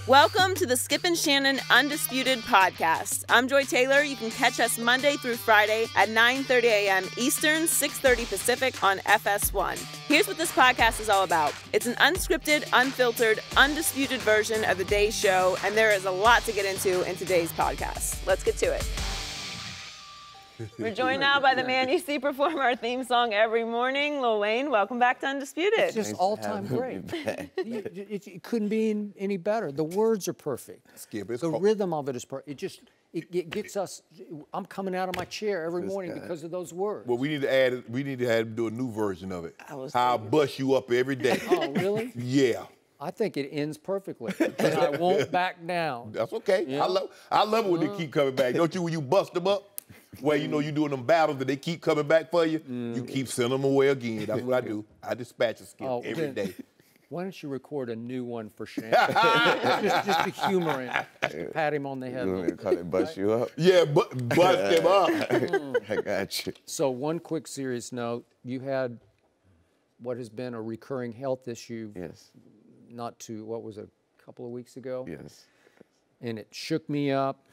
Welcome to the Skip and Shannon Undisputed podcast. I'm Joy Taylor. You can catch us Monday through Friday at 9:30 a.m. Eastern, 6:30 Pacific on FS1. Here's what this podcast is all about. It's an unscripted, unfiltered, undisputed version of the day's show, and there is a lot to get into in today's podcast. Let's get to it. We're joined now by the man you see perform our theme song every morning, Lil Wayne. Welcome back to Undisputed. It's just all-time great. It couldn't be any better. The words are perfect. Skip, it's the rhythm of it is perfect. It gets us. I'm coming out of my chair every morning because of those words. Well, we need to do a new version of it. I'll bust you up every day. Oh, really? Yeah. I think it ends perfectly, and I won't back down. That's okay. Yeah. I love it when they keep coming back. Don't you? When you bust them up. Well, you know you're doing them battles that they keep coming back for you. You keep sending them away again. That's what I do. I dispatch a Skip every day. Why don't you record a new one for Shannon? just to humor him, just to pat him on the head. You want me to call it bust you up? Yeah, bust him up. I got you. So one quick serious note. You had what has been a recurring health issue. Yes. What was it, a couple of weeks ago? Yes. And it shook me up.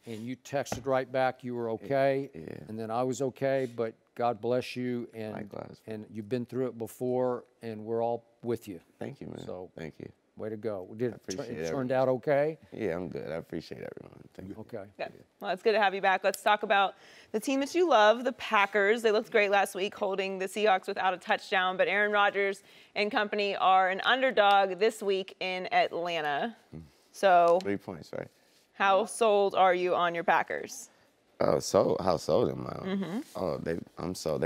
And you texted right back you were okay, and then I was okay, but God bless you, and likewise. And you've been through it before, and we're all with you. Thank you, man. So thank you. Way to go. It turned out okay? Yeah, I'm good. I appreciate everyone. Thank you. Okay. Good. Well, it's good to have you back. Let's talk about the team that you love, the Packers. They looked great last week holding the Seahawks without a touchdown, but Aaron Rodgers and company are an underdog this week in Atlanta. So 3 points, right? How sold are you on your Packers? Oh, how sold am I? Oh, they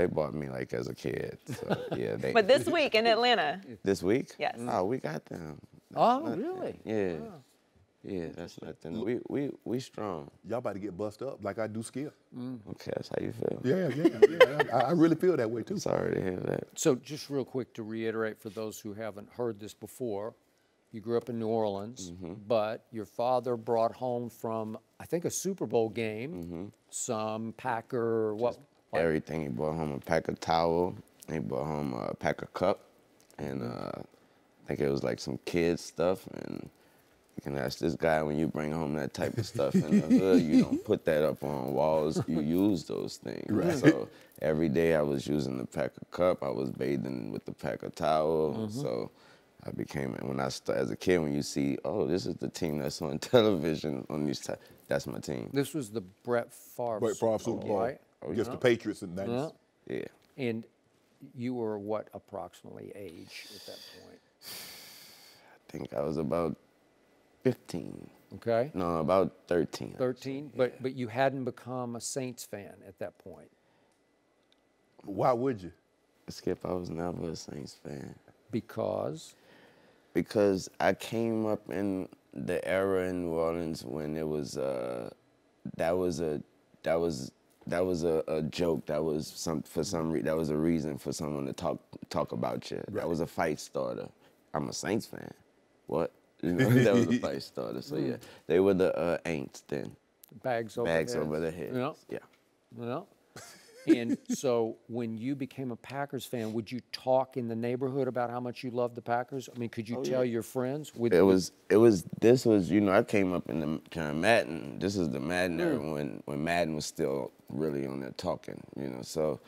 bought me like as a kid. So yeah, But this week in Atlanta. This week? Yes. Oh, we got them. Really? Yeah. Oh. Yeah, that's nothing. We strong. Y'all about to get bust up like I do Skip. Okay, that's how you feel. Yeah. I really feel that way too. Sorry to hear that. So just real quick to reiterate for those who haven't heard this before, you grew up in New Orleans, but your father brought home from, I think, a Super Bowl game, some Packer, Everything. He brought home a Packer towel. He brought home a Packer cup. And I think it was like some kids stuff. And you can ask this guy, when you bring home that type of stuff in the hood, you don't put that up on walls. You use those things. Right. So every day I was using the Packer cup. I was bathing with the Packer towel. So I became, as a kid, when you see, oh, this is the team that's on television on these, that's my team. This was the Brett Favre Super Bowl, right? Against the Patriots in 90s. Yeah. And you were what approximately age at that point? I think I was about 15. Okay. No, about 13. 13, but you hadn't become a Saints fan at that point. Why would you? Skip, I was never a Saints fan. Because I came up in the era in New Orleans when it was that was a joke. That was a reason for someone to talk about you. Right. That was a fight starter. I'm a Saints fan. What? You know, that was a fight starter. So yeah, they were the Aints then. Bags over the heads. Yeah. Yeah. And so when you became a Packers fan, would you talk in the neighborhood about how much you loved the Packers? I mean, could you tell your friends? This was, you know, I came up in the kind of Madden. This is the Madden era when Madden was still really on there talking, you know. So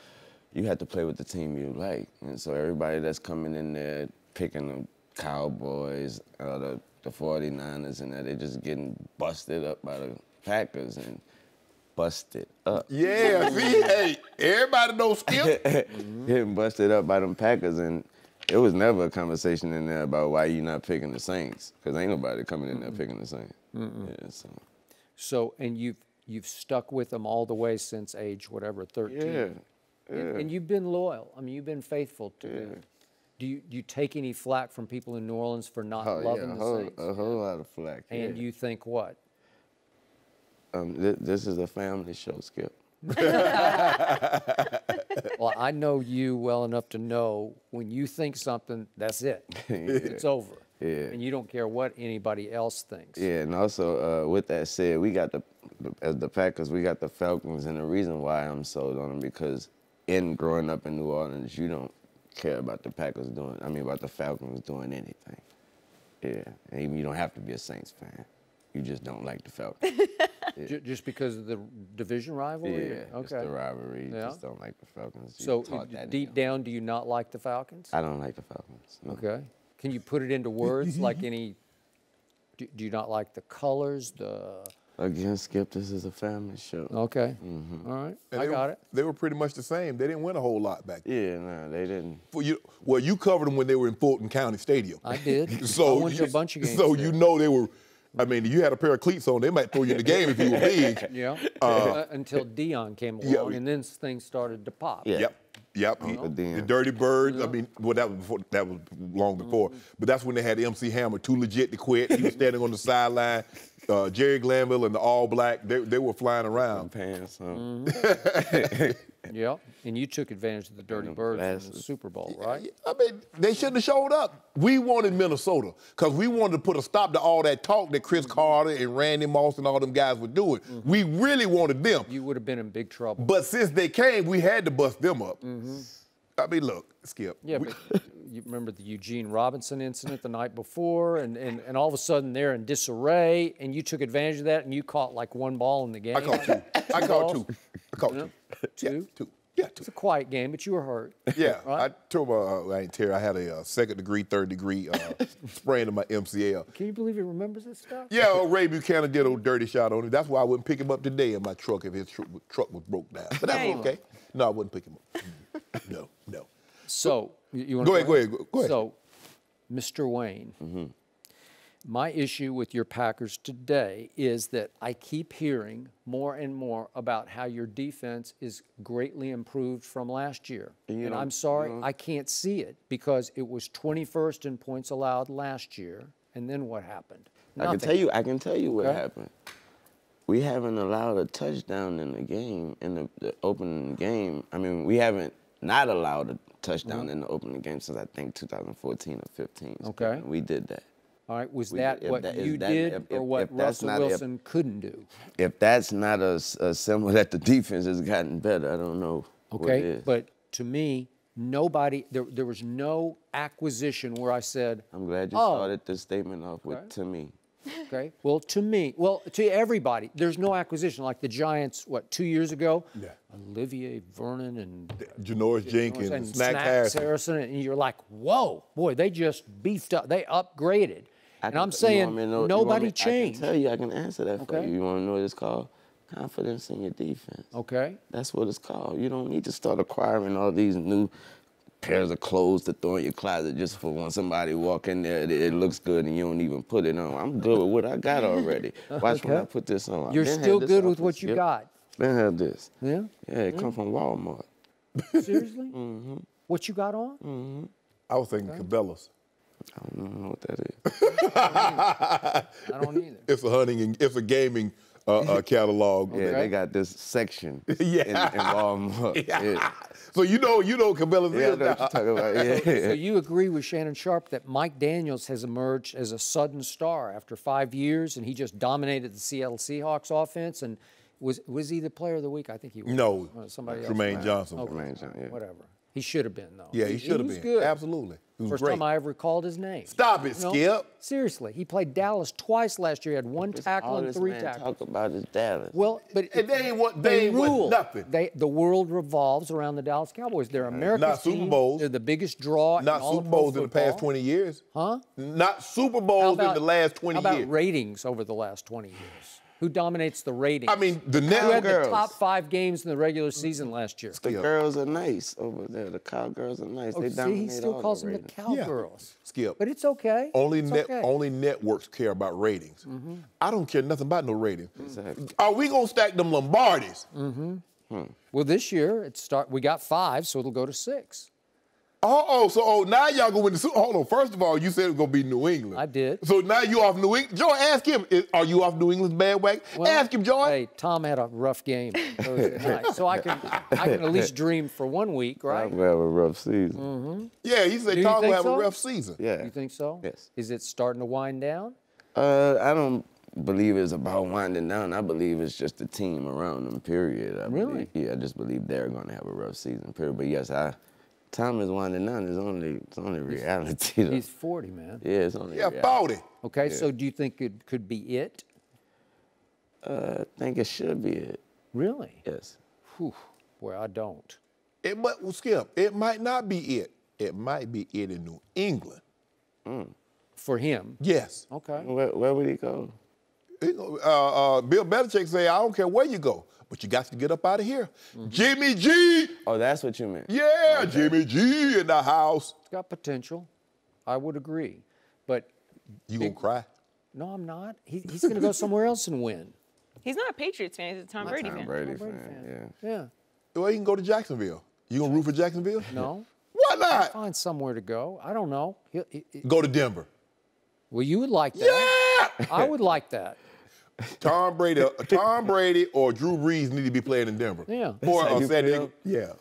you had to play with the team you like. And so everybody that's coming in there picking the Cowboys, the 49ers and that, they just getting busted up by the Packers and busted up. Yeah, see, hey, everybody knows Skip. Getting busted up by them Packers, and it was never a conversation in there about why you not picking the Saints, because ain't nobody coming in there picking the Saints. Yeah, so, and you've stuck with them all the way since age, whatever, 13. Yeah. And you've been loyal. I mean, you've been faithful to them. Do you take any flack from people in New Orleans for not loving the Saints? A whole lot of flack. And you think what? This is a family show, Skip. Well, I know you well enough to know when you think something, that's it. It's over. Yeah. And you don't care what anybody else thinks. Yeah, and also with that said, we got as the Packers, we got the Falcons, and the reason why I'm sold on them because in growing up in New Orleans, you don't care about the Falcons doing anything. Yeah, and even you don't have to be a Saints fan. You just don't like the Falcons. Just because of the division rivalry? Yeah, Okay. it's the rivalry. You Yeah. just don't like the Falcons. You So taught that deep down, do you not like the Falcons? I don't like the Falcons. No. Okay. Can you put it into words like any? Do you not like the colors? Again, Skip, this is a family show. Okay. All right. I got it. They were pretty much the same. They didn't win a whole lot back then. Yeah, no, they didn't. Well, you covered them when they were in Fulton County Stadium. I did. So I went to a bunch of games. So there. you know they were. I mean, you had a pair of cleats on, they might throw you in the game if you were big. Yeah. Until Dion came along, and then things started to pop. Yeah. Yep. The Dirty Birds. I mean, well, that was before. That was long before. But that's when they had MC Hammer, too legit to quit. He was standing on the sideline. Jerry Glanville and the All Black, they were flying around. Pants, Yep. And you took advantage of the Dirty Birds in the Super Bowl, right? I mean, they shouldn't have showed up. We wanted Minnesota because we wanted to put a stop to all that talk that Chris Carter and Randy Moss and all them guys were doing. We really wanted them. You would have been in big trouble. But since they came, we had to bust them up. I mean, look, Skip. Yeah, but you remember the Eugene Robinson incident the night before, and all of a sudden they're in disarray, and you took advantage of that, and you caught like one ball in the game. I caught two. I caught two. I caught two. Two? Yeah, two. Yeah, two. It's a quiet game, but you were hurt. Yeah, right? I tore my, I ain't tear. I had a second degree, third degree sprain of my MCL. Can you believe he remembers this stuff? Yeah, old Ray Buchanan did a dirty shot on him. That's why I wouldn't pick him up today in my truck if his truck was broke down. But that's okay. No, I wouldn't pick him up. No. So, you want Go to ahead. So, Mr. Wayne, my issue with your Packers today is that I keep hearing more and more about how your defense is greatly improved from last year. And I'm sorry, I can't see it because it was 21st in points allowed last year. And then what happened? I can tell you what happened. We haven't allowed a touchdown in the game, in the opening game. I mean, we haven't not allowed a touchdown in the opening game since I think 2014 or 15. Okay. We did that. All right, was that what you did or what Russell Wilson couldn't do? If that's not a symbol that the defense has gotten better, I don't know what it is. But to me, nobody, there was no acquisition where I said, I'm glad you started this statement off with to me. Okay. Well, to me, to everybody, there's no acquisition. Like the Giants, 2 years ago? Yeah. Olivier Vernon and Janoris Jenkins and Snack Harrison. And you're like, whoa, boy, they just beefed up. They upgraded. And I'm saying nobody changed. I can answer that for you. You want to know what it's called? Confidence in your defense. Okay. That's what it's called. You don't need to start acquiring all these new pairs of clothes to throw in your closet just for when somebody walk in there, it looks good and you don't even put it on. I'm good with what I got already. Watch when I put this on. You're still good with what you got. Ben had this. Yeah? Yeah, it come from Walmart. Seriously? What you got on? I was thinking Cabela's. I don't know what that is. I don't either. It's a gaming catalog. Yeah, they got this section in Walmart. Yeah. So you know Cabela's is. I know what you're talking about. Yeah. So you agree with Shannon Sharpe that Mike Daniels has emerged as a sudden star after 5 years, and he just dominated the Seattle Seahawks offense, and was he the player of the week? I think he was. No, somebody else. Jermaine Johnson. Okay. Jermaine Johnson, yeah. Whatever. He should have been, though. Yeah, he should have was been. Good. Absolutely. He was First great. time I ever called his name. Stop it, Skip. Seriously, he played Dallas twice last year. He had one tackle and 3 tackles. Talk about his Dallas. Well, but and they ain't won nothing. The world revolves around the Dallas Cowboys. They're America's Not Super team. Bowls. They're the biggest draw. Not in all Super of Bowls pro in the past football. 20 years. Huh? Not Super Bowls in the last 20 How years. about ratings over the last 20 years? Who dominates the ratings? I mean, Who had the top 5 games in the regular season last year? The girls are nice over there. The cowgirls are nice. They dominate he still all calls the them the ratings. cowgirls. Skip. But it's okay. Only okay. networks care about ratings. I don't care nothing about no ratings. Exactly. Are we gonna stack them Lombardis? Well, this year we got 5, so it'll go to 6. So now y'all go win the Super. Hold on. First of all, you said it was gonna be New England. I did. So now you off New England. Joy, ask him. Are you off New England's bandwagon? Well, ask him, Joy. Hey, Tom had a rough game Thursday night, so I can at least dream for 1 week, right? We have a rough season. Yeah, he said Do you Tom will think have so? a rough season. Yeah. You think so? Yes. Is it starting to wind down? I don't believe it's about winding down. I believe it's just the team around them, period. I Really? believe, I just believe they're going to have a rough season, period. But yes, time is winding down. It's only reality. Though. He's 40, man. Yeah, it's only reality. 40. Okay, so do you think it could be it? I think it should be it. Really? Yes. Whew. Boy, I don't. Skip, it might not be it. It might be it in New England. For him? Yes. Okay. Where would he go? Bill Belichick say, I don't care where you go, but you got to get up out of here. Jimmy G. Oh, that's what you meant. Yeah, okay. Jimmy G in the house. It's got potential. I would agree. But you gonna cry? No, I'm not. He's going to go somewhere else and win. He's not a Patriots fan. He's a Tom Brady fan. Tom Brady fan. Yeah. Well, you can go to Jacksonville. You gonna root for Jacksonville? No. Why not? Find somewhere to go. I don't know. Go to Denver. Well, you would like that. Yeah. I would like that. Tom Brady or Drew Brees need to be playing in Denver. Yeah. Or San Diego. Yeah.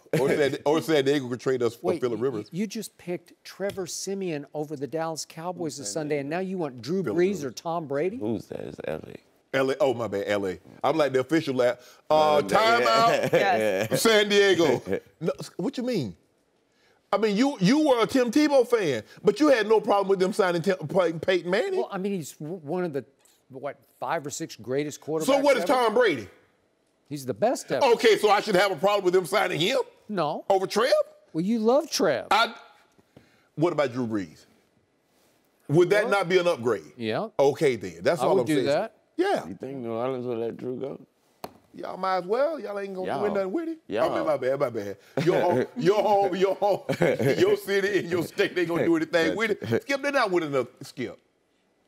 Or San Diego could trade us for Phillip Rivers. You just picked Trevor Siemian over the Dallas Cowboys this Sunday, and now you want Drew Brees or Tom Brady? Who's that? It's L.A. L.A. Oh, my bad, L.A. I'm like the official timeout. Yes. San Diego. No, what you mean? I mean, you were a Tim Tebow fan, but you had no problem with them signing Peyton Manning. Well, I mean, he's one of the, 5 or 6 greatest quarterbacks So what is ever? Tom Brady? He's the best ever. Okay, so I should have a problem with them signing him? No. Over Trev? Well, you love Trev. What about Drew Brees? Would that not be an upgrade? Yeah. Okay, then. That's all I'm saying. I would do that. Yeah. You think New Orleans will let Drew go? Y'all might as well. Y'all ain't gonna win nothing with it. Y'all. I mean, my bad. Your home, your city and your state, they gonna do anything with it. Skip, they're not winning enough. Skip.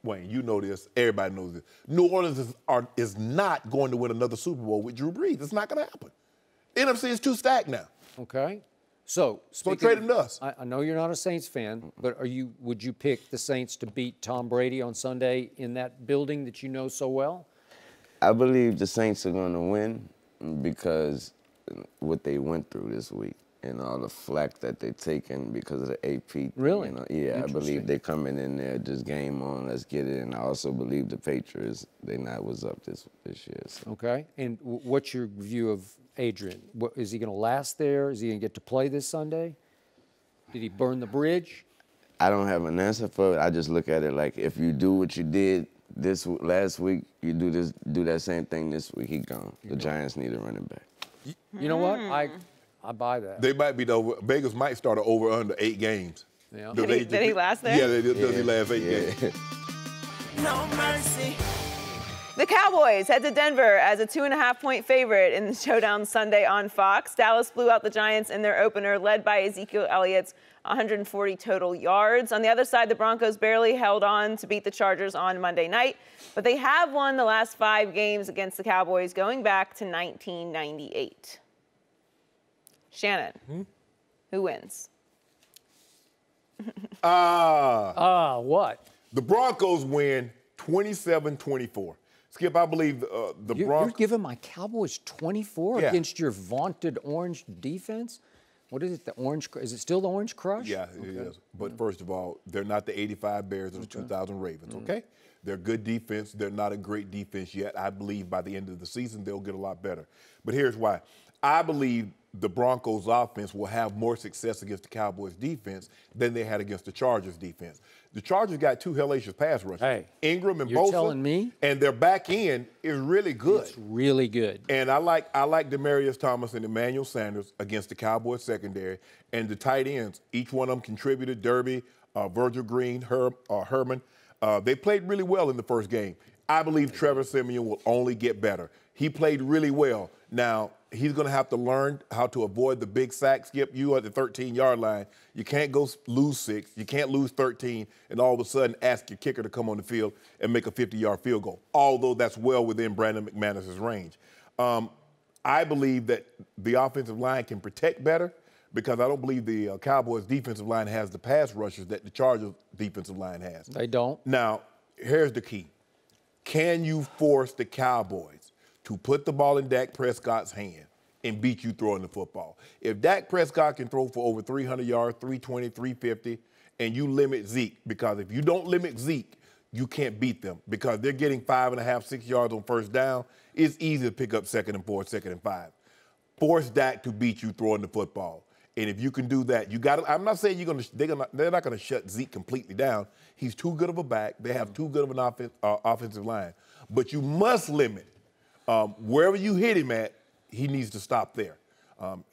Wayne, you know this. Everybody knows this. New Orleans is not going to win another Super Bowl with Drew Brees. It's not gonna happen. The NFC is too stacked now. Okay. So trading us. I know you're not a Saints fan, but would you pick the Saints to beat Tom Brady on Sunday in that building that you know so well? I believe the Saints are going to win because what they went through this week and all the flack that they've taken because of the AP. Really? Yeah, I believe they're coming in there just game on, let's get it. And I also believe the Patriots, they not was up this year. So. Okay. And what's your view of Adrian? Is he going to last there? Is he going to get to play this Sunday? Did he burn the bridge? I don't have an answer for it. I just look at it like if you do what you did last week, you do that same thing this week, he gone. The Giants need a running back. You know what? I buy that. They might be Vegas might start over under 8 games. Yeah. Did he last there? Yeah, does he last 8 games? No mercy. The Cowboys head to Denver as a 2.5-point favorite in the showdown Sunday on Fox. Dallas blew out the Giants in their opener, led by Ezekiel Elliott's 140 total yards. On the other side, the Broncos barely held on to beat the Chargers on Monday night, but they have won the last 5 games against the Cowboys going back to 1998. Shannon, who wins? What? The Broncos win 27-24. Skip, I believe the Broncos. You're giving my Cowboys 24 against your vaunted orange defense? What is it, the orange? Is it still the Orange Crush? Yeah, it is. But first of all, they're not the 85 Bears or the 2000 Ravens, okay? They're good defense. They're not a great defense yet. I believe by the end of the season, they'll get a lot better. But here's why. I believe the Broncos offense will have more success against the Cowboys defense than they had against the Chargers defense. The Chargers got 2 hellacious pass rushers. Hey, Ingram and you're Bosa. telling me? And their back end is really good. It's really good. And I like Demaryius Thomas and Emmanuel Sanders against the Cowboys secondary. And the tight ends, each one of them contributed. Derby, Virgil Green, Herman. They played really well in the first game. I believe Trevor Siemian will only get better. He played really well. Now, he's going to have to learn how to avoid the big sack. Skip, you at the 13-yard line. You can't go lose 6. You can't lose 13 and all of a sudden ask your kicker to come on the field and make a 50-yard field goal, although that's well within Brandon McManus's range. I believe that the offensive line can protect better because I don't believe the Cowboys' defensive line has the pass rushers that the Chargers' defensive line has. They don't? Now, here's the key. Can you force the Cowboys to put the ball in Dak Prescott's hand and beat you throwing the football? If Dak Prescott can throw for over 300 yards, 320, 350, and you limit Zeke, because if you don't limit Zeke, you can't beat them because they're getting 5.5, 6 yards on first down. It's easy to pick up 2nd and 4, 2nd and 5. Force Dak to beat you throwing the football. And if you can do that, you got. I'm not saying they're not gonna shut Zeke completely down. He's too good of a back. They have too good of an offensive line. But you must limit wherever you hit him at. He needs to stop there.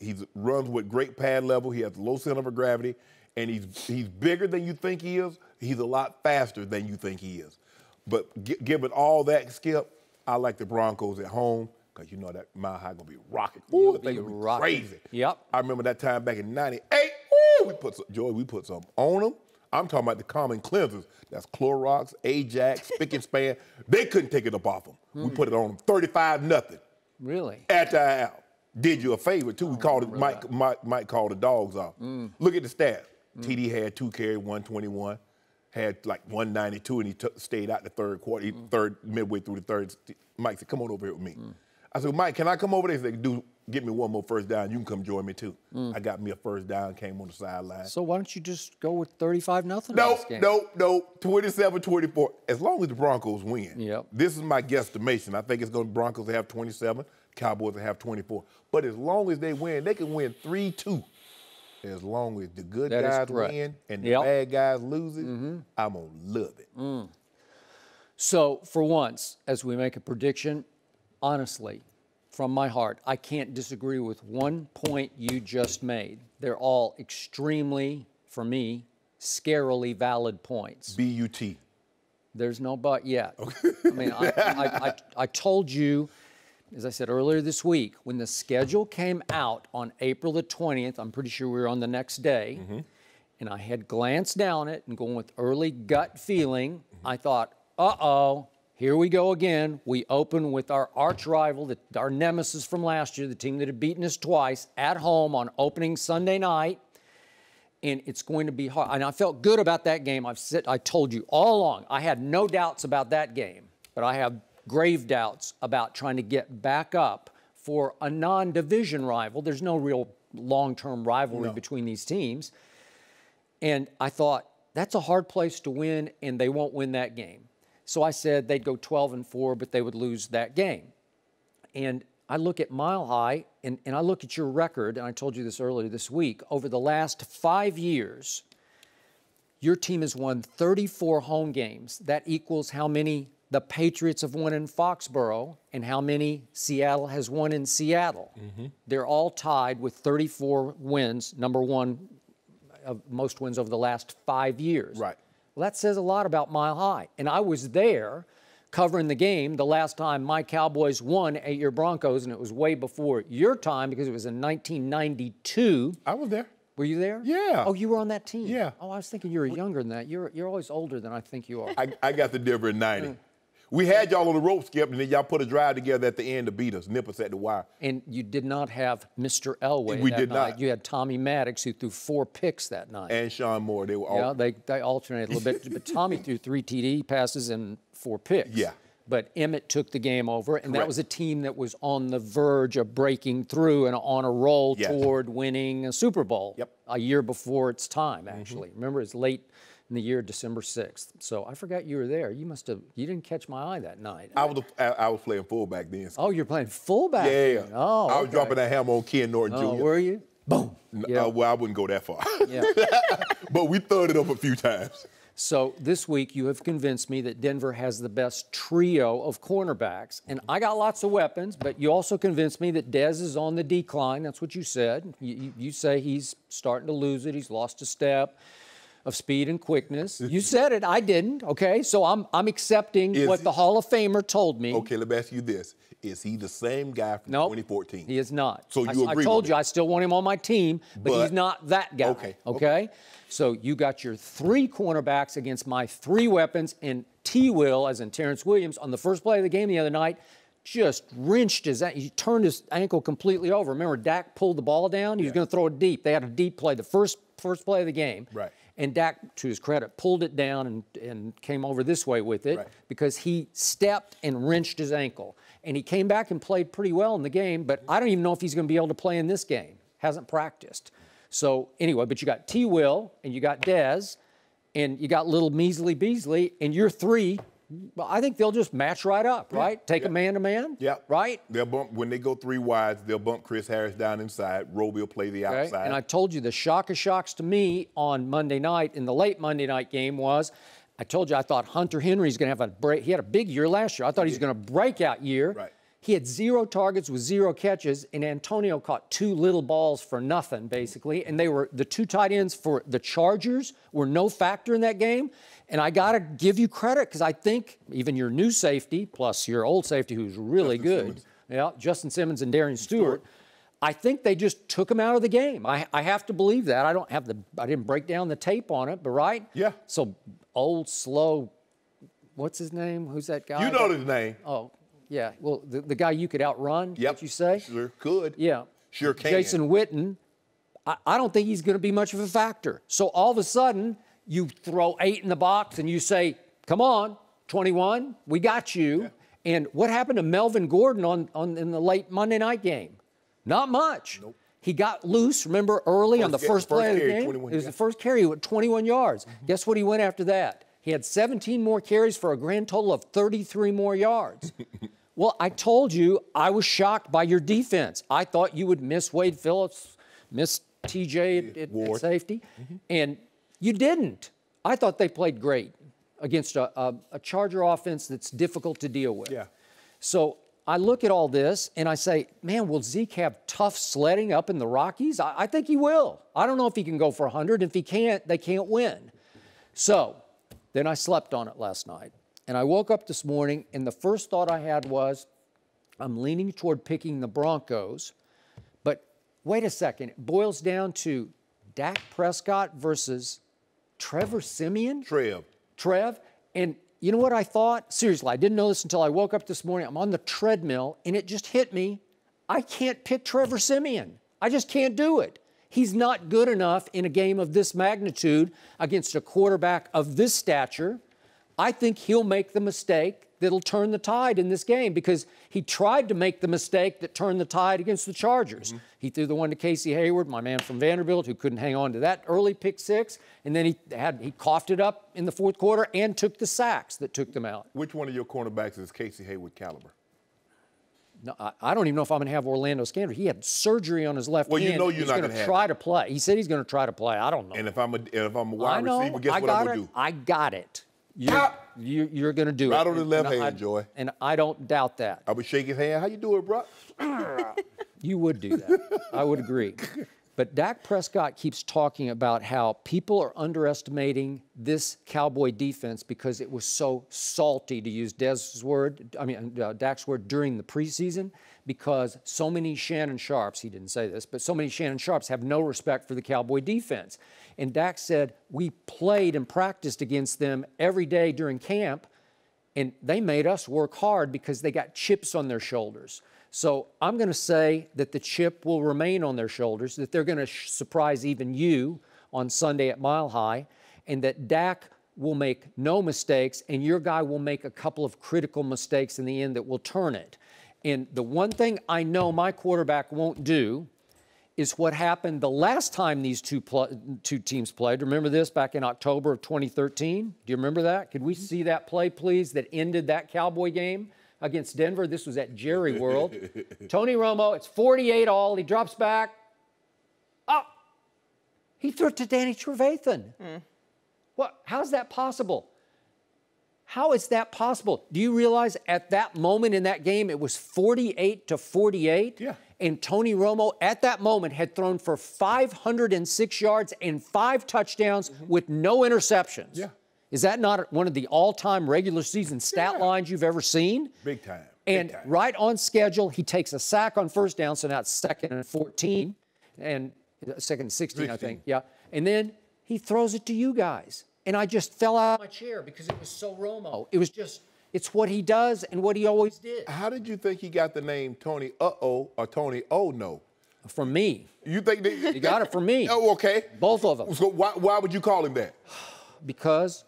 He runs with great pad level. He has low center of gravity, and he's bigger than you think he is. He's a lot faster than you think he is. But given all that, Skip, I like the Broncos at home. Because you know that Mile High going to be rocking. Ooh, the thing will be crazy. Yep. I remember that time back in '98. Ooh, we put some on them. I'm talking about the common cleansers. That's Clorox, Ajax, Spick and Span. They couldn't take it up off them. We put it on them 35-0. Really? At the out. Did you a favor, too. We called it, Mike called the dogs off. Look at the stats. TD had 2 carries, 121. Had like 192, and he stayed out the third quarter, midway through the third. Mike said, come on over here with me. I said, Mike, can I come over there? He said, dude, get me one more first down. You can come join me, too. I got me a first down, came on the sideline. So why don't you just go with 35-0 in No, this game? no, 27-24. As long as the Broncos win. Yep. This is my guesstimation. I think it's going to Broncos to have 27, Cowboys to have 24. But as long as they win, they can win 3-2. As long as the good guys win and the bad guys lose it, I'm going to love it. So, for once, as we make a prediction, honestly, from my heart, I can't disagree with one point you just made. They're all extremely, for me, scarily valid points. B-U-T. There's no but yet. Okay. I mean, I told you, as I said earlier this week, when the schedule came out on April the 20th, I'm pretty sure we were on the next day, and I had glanced down it and going with early gut feeling, I thought, uh-oh, here we go again. We open with our arch rival, our nemesis from last year, the team that had beaten us twice, at home on opening Sunday night, and it's going to be hard. And I felt good about that game. I told you all along, I had no doubts about that game, but I have grave doubts about trying to get back up for a non-division rival. There's no real long-term rivalry between these teams. And I thought, that's a hard place to win, and they won't win that game. So I said they'd go 12-4, but they would lose that game. And I look at Mile High, and I look at your record, and I told you this earlier this week. Over the last 5 years, your team has won 34 home games. That equals how many the Patriots have won in Foxborough and how many Seattle has won in Seattle. They're all tied with 34 wins, number one of most wins over the last 5 years. Right. Well, that says a lot about Mile High. And I was there covering the game the last time my Cowboys won at your Broncos, and it was way before your time because it was in 1992. I was there. Were you there? Yeah. Oh, you were on that team? Yeah. Oh, I was thinking you were younger than that. You're always older than I think you are. I got the Denver in 90. We had y'all on the rope, Skip, and then y'all put a drive together at the end to beat us, nip us at the wire. And you did not have Mr. Elway We that did night. not. You had Tommy Maddox, who threw 4 picks that night. And Sean Moore. They were all. Yeah, they alternated a little bit. But Tommy threw 3 TD passes and 4 picks. Yeah. But Emmett took the game over, and that was a team that was on the verge of breaking through and on a roll toward winning a Super Bowl a year before its time, actually. Remember, it's late in the year, December 6th. So I forgot you were there. You didn't catch my eye that night. I was playing fullback then. Oh, you're playing fullback? Yeah. Oh, I was dropping that hammer on Ken Norton Jr. Oh, were you? Boom. Well, I wouldn't go that far. Yeah. But we thudded it up a few times. So this week you have convinced me that Denver has the best trio of cornerbacks. And I got lots of weapons, but you also convinced me that Dez is on the decline. That's what you said. You say he's starting to lose it. He's lost a step of speed and quickness. You said it. I didn't. Okay, so I'm accepting what the Hall of Famer told me. Okay, let me ask you this. Is he the same guy from 2014? He is not. So you agree I told with you it? I still want him on my team, but he's not that guy. Okay? So you got your 3 cornerbacks against my 3 weapons, and T-Will, as in Terrence Williams, on the first play of the game the other night, just wrenched he turned his ankle completely over. Remember, Dak pulled the ball down. He was going to throw it deep. They had a deep play, the first play of the game. Right. And Dak, to his credit, pulled it down and came over this way with it because he stepped and wrenched his ankle. And he came back and played pretty well in the game, but I don't even know if he's going to be able to play in this game. Hasn't practiced. So anyway, but you got T-Will and you got Dez and you got little measly Beasley, and your 3 Well, I think they'll just match right up, right? Take a man-to-man, right? They'll bump, when they go 3 wides, they'll bump Chris Harris down inside. Roby will play the outside. And I told you the shock of shocks to me on Monday night in the late Monday night game was, I told you I thought Hunter Henry's going to have a break. He had a big year last year. I thought he was going to breakout year. Right. He had 0 targets with 0 catches, and Antonio caught 2 little balls for nothing, basically. And they were the 2 tight ends for the Chargers were no factor in that game. And I got to give you credit because I think even your new safety plus your old safety, who's really good, Justin Simmons and Darian Stewart, I think they just took him out of the game. I have to believe that. I didn't break down the tape on it, but right? Yeah. So old, slow, what's his name? Who's that guy? You know his name. Oh. Yeah, well, the guy you could outrun, what you say? Sure could. Yeah. Sure can. Jason Witten, I don't think he's going to be much of a factor. So all of a sudden, you throw 8 in the box and you say, come on, 21, we got you. Yeah. And what happened to Melvin Gordon in the late Monday night game? Not much. Nope. He got loose, remember, early on the first play of the game? It was the first carry. He went 21 yards. Guess what he went after that? He had 17 more carries for a grand total of 33 more yards. Well, I told you I was shocked by your defense. I thought you would miss Wade Phillips, miss TJ at safety, and you didn't. I thought they played great against a Charger offense that's difficult to deal with. Yeah. So I look at all this and I say, man, will Zeke have tough sledding up in the Rockies? I think he will. I don't know if he can go for 100. If he can't, they can't win. So then I slept on it last night. And I woke up this morning, and the first thought I had was, I'm leaning toward picking the Broncos. But wait a second. It boils down to Dak Prescott versus Trevor Siemian? Trev. And you know what I thought? Seriously, I didn't know this until I woke up this morning. I'm on the treadmill, and it just hit me. I can't pick Trevor Siemian. I just can't do it. He's not good enough in a game of this magnitude against a quarterback of this stature. I think he'll make the mistake that'll turn the tide in this game because he tried to make the mistake that turned the tide against the Chargers. He threw the one to Casey Hayward, my man from Vanderbilt, who couldn't hang on to that early pick 6, and then he coughed it up in the 4th quarter and took the sacks that took them out. Which one of your cornerbacks is Casey Hayward caliber? No, I don't even know if I'm going to have Orlando Scandrick. He had surgery on his left hand. Well, you know you're not going to try to play. He said he's going to try to play. I don't know. And if I'm a wide receiver, guess what I'm going to do? I got it. You're going to do it. Right on his left hand, Joy. And I don't doubt that. I would shake his hand. How you doing, bro? You would do that. I would agree. But Dak Prescott keeps talking about how people are underestimating this Cowboy defense because it was so salty, to use Dak's word, during the preseason, because so many Shannon Sharpes, he didn't say this, but so many Shannon Sharpes have no respect for the Cowboy defense. And Dak said, we played and practiced against them every day during camp, and they made us work hard because they got chips on their shoulders. So I'm going to say that the chip will remain on their shoulders, that they're going to surprise even you on Sunday at Mile High, and that Dak will make no mistakes, and your guy will make a couple of critical mistakes in the end that will turn it. And the one thing I know my quarterback won't do is what happened the last time these two teams played. Remember this back in October of 2013? Do you remember that? Could we see that play, please, that ended that Cowboy game against Denver? This was at Jerry World. Tony Romo, it's 48-all. He drops back. Oh, he threw it to Danny Trevathan. What? How's that possible? How is that possible? Do you realize at that moment in that game, it was 48-48? Yeah. And Tony Romo, at that moment, had thrown for 506 yards and 5 touchdowns with no interceptions. Yeah. Is that not one of the all-time regular season stat lines you've ever seen? Big time. And right on schedule, he takes a sack on first down, so now it's 2nd and 14, and 2nd and 16, I think. Yeah. And then he throws it to you guys. And I just fell out of my chair because it was so Romo. It was just, it's what he does and what he always did. How did you think he got the name Tony Uh-oh or Tony Oh No? From me. You think he got it from me. Oh, okay. Both of them. So why would you call him that? Because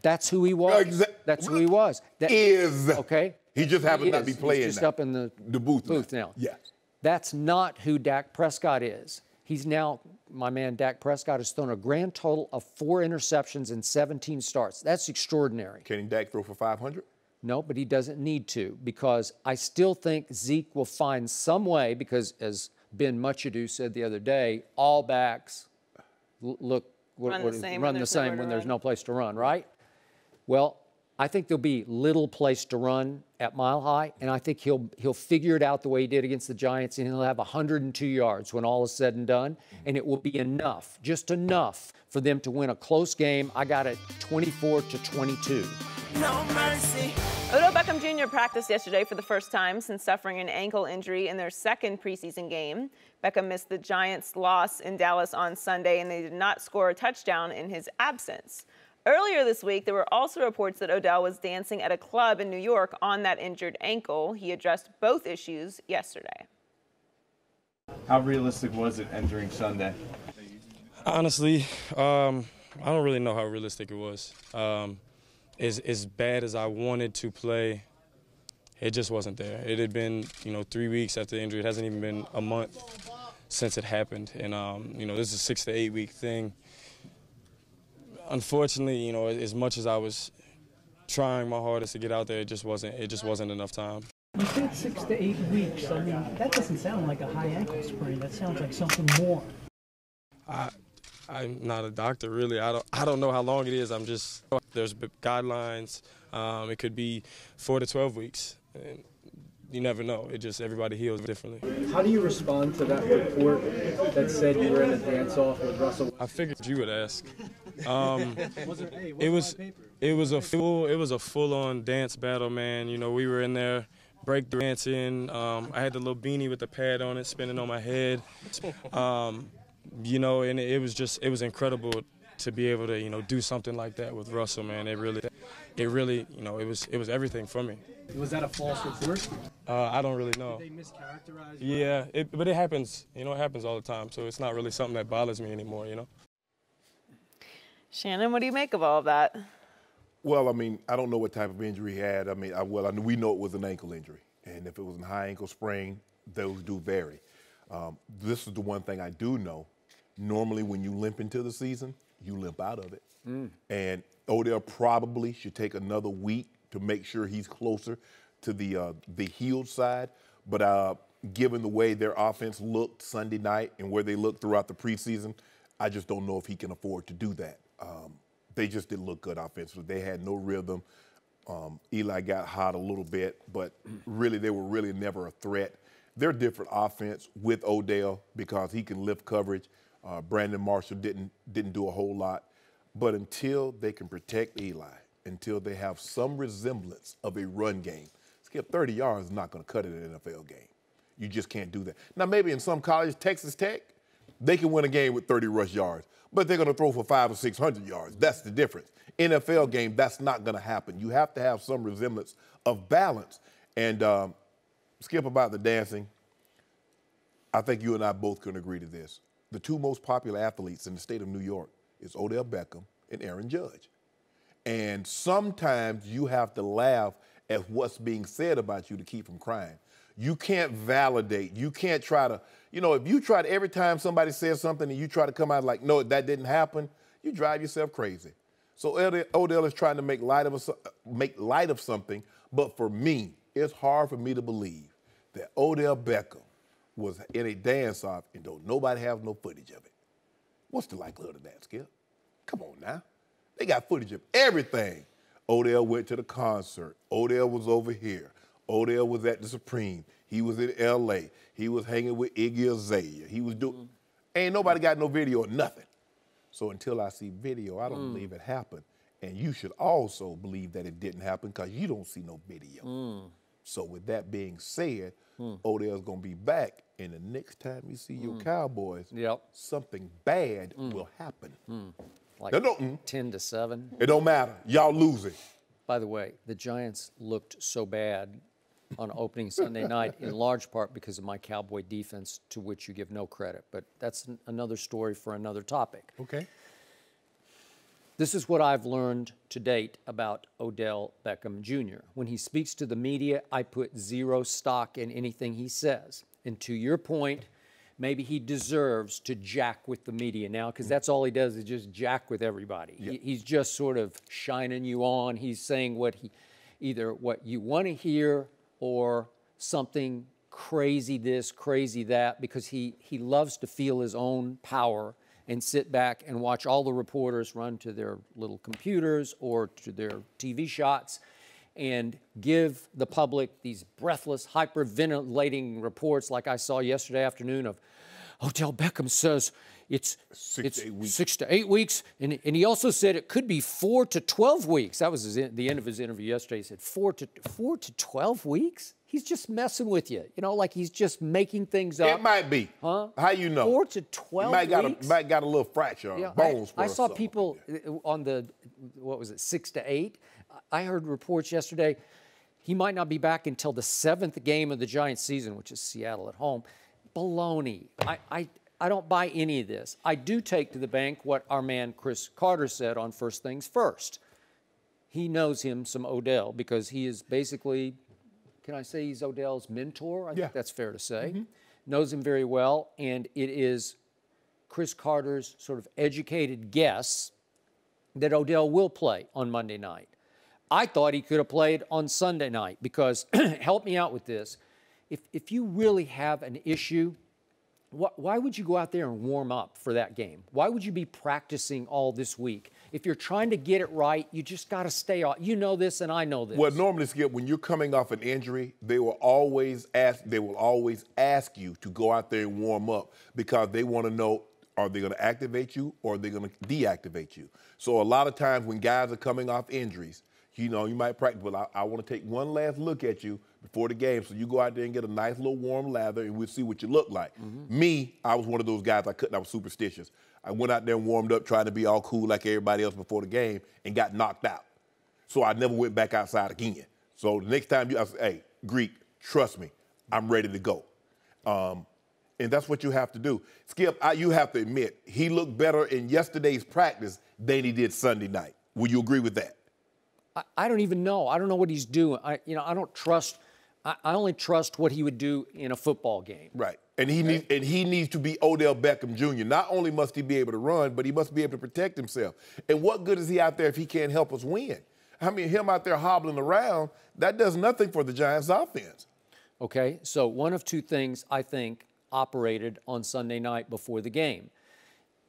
that's who he was. That's who he was. That is. Okay. He just happens not to be playing He's just now. up in the booth now. Yes. That's not who Dak Prescott is. He's now my man Dak Prescott has thrown a grand total of 4 interceptions in 17 starts. That's extraordinary. Can Dak throw for 500? No, but he doesn't need to, because I still think Zeke will find some way, because as Ben Muchadu said the other day, all backs run the same when there's no place to run, right? Well, I think there'll be little place to run at Mile High, and I think he'll figure it out the way he did against the Giants, and he'll have 102 yards when all is said and done, and it will be enough, just enough for them to win a close game. I got it 24-22. No mercy. Odell Beckham Jr. practiced yesterday for the first time since suffering an ankle injury in their second preseason game. Beckham missed the Giants' loss in Dallas on Sunday, and they did not score a touchdown in his absence. Earlier this week, there were also reports that Odell was dancing at a club in New York on that injured ankle. He addressed both issues yesterday. How realistic was it entering Sunday? Honestly, I don't really know how realistic it was. As bad as I wanted to play, it just wasn't there. It had been, 3 weeks after the injury. It hasn't even been a month since it happened. And, this is a 6 to 8 week thing. Unfortunately, as much as I was trying my hardest to get out there, it just wasn't enough time. You said 6 to 8 weeks. I mean, that doesn't sound like a high ankle sprain. That sounds like something more. I'm not a doctor, really. I don't know how long it is. There's guidelines. It could be 4 to 12 weeks. And you never know. Everybody heals differently. How do you respond to that report that said you were in a dance-off with Russell? I figured you would ask. It was a full-on dance battle, man. We were in there break dancing. I had the little beanie with the pad on it, spinning on my head. And it was incredible to be able to, do something like that with Russell, man. It really, it was everything for me. Was that a false report? I don't really know. Did they mischaracterize? Yeah, but it happens. It happens all the time. So it's not really something that bothers me anymore. Shannon, what do you make of all of that? Well, I don't know what type of injury he had. We know it was an ankle injury, and if it was a high ankle sprain, those do vary. This is the one thing I do know. Normally, when you limp into the season, you limp out of it. And Odell probably should take another week to make sure he's closer to the healed side. But given the way their offense looked Sunday night and where they looked throughout the preseason, I just don't know if he can afford to do that. They just didn't look good offensively. They had no rhythm. Eli got hot a little bit, but really they were really never a threat. They're different offense with Odell because he can lift coverage. Brandon Marshall didn't do a whole lot. But until they can protect Eli, until they have some resemblance of a run game, Skip, 30 yards is not going to cut it in an NFL game. You just can't do that. Now, maybe in some colleges, Texas Tech, they can win a game with 30 rush yards, but they're going to throw for 500 or 600 yards. That's the difference. NFL game, that's not going to happen. You have to have some resemblance of balance. And Skip, about the dancing, I think you and I both can agree to this. The two most popular athletes in the state of New York is Odell Beckham and Aaron Judge. And sometimes you have to laugh at what's being said about you to keep from crying. You can't validate. You can't try to, if you try to, every time somebody says something and you try to come out like, no, that didn't happen, you drive yourself crazy. So Odell is trying to make light of something, but for me, it's hard for me to believe that Odell Beckham was in a dance-off and don't nobody have no footage of it. What's the likelihood of that, Skip? Come on now. They got footage of everything. Odell went to the concert. Odell was over here. Odell was at the Supreme. He was in L.A. He was hanging with Iggy Azalea. He was doing, ain't nobody got no video or nothing. So until I see video, I don't believe it happened. And you should also believe that it didn't happen because you don't see no video. So with that being said, Odell's going to be back. And the next time you see your Cowboys, something bad will happen. Like 10-7. It don't matter. Y'all losing. By the way, the Giants looked so bad on opening Sunday night, in large part because of my Cowboy defense, to which you give no credit. But that's another story for another topic. Okay. This is what I've learned to date about Odell Beckham Jr. When he speaks to the media, I put zero stock in anything he says. And to your point, maybe he deserves to jack with the media now, because that's all he does is just jack with everybody. He's just sort of shining you on. He's saying either what you want to hear or something crazy this, crazy that, because he loves to feel his own power and sit back and watch all the reporters run to their little computers or to their TV shots and give the public these breathless, hyperventilating reports like I saw yesterday afternoon of Odell Beckham says it's 6 to 8 weeks. And he also said it could be 4 to 12 weeks. That was the end of his interview yesterday. He said 4 to 12 weeks? He's just messing with you. You know, like he's just making things up. It might be. Huh? How you know? 4 to 12 weeks? Might got a little fracture, bones. I saw people on the, 6 to 8? I heard reports yesterday he might not be back until the 7th game of the Giants season, which is Seattle at home. Baloney. I don't buy any of this. I do take to the bank what our man Chris Carter said on First Things First. He knows him some Odell because he is basically, can I say he's Odell's mentor? I think that's fair to say. Knows him very well, and it is Chris Carter's sort of educated guess that Odell will play on Monday night. I thought he could have played on Sunday night because, help me out with this, if you really have an issue, why would you go out there and warm up for that game? Why would you be practicing all this week? If you're trying to get it right, you just got to stay off. You know this and I know this. Well, normally, Skip, when you're coming off an injury, they will always ask you to go out there and warm up because they want to know, are they going to activate you or are they going to deactivate you? So a lot of times when guys are coming off injuries, you know, you might practice, but I want to take one last look at you before the game. So you go out there and get a nice little warm lather and we'll see what you look like. Me, I was one of those guys, I was superstitious. I went out there and warmed up trying to be all cool like everybody else before the game and got knocked out. So I never went back outside again. So the next time I say, hey, Greek, trust me, I'm ready to go. And that's what you have to do. Skip, you have to admit, he looked better in yesterday's practice than he did Sunday night. Will you agree with that? I don't even know. I don't know what he's doing. I don't trust. I only trust what he would do in a football game. Right. And he needs to be Odell Beckham Jr. Not only must he be able to run, but he must be able to protect himself. And what good is he out there if he can't help us win? I mean, him out there hobbling around, that does nothing for the Giants' offense. Okay, so one of two things I think operated on Sunday night before the game.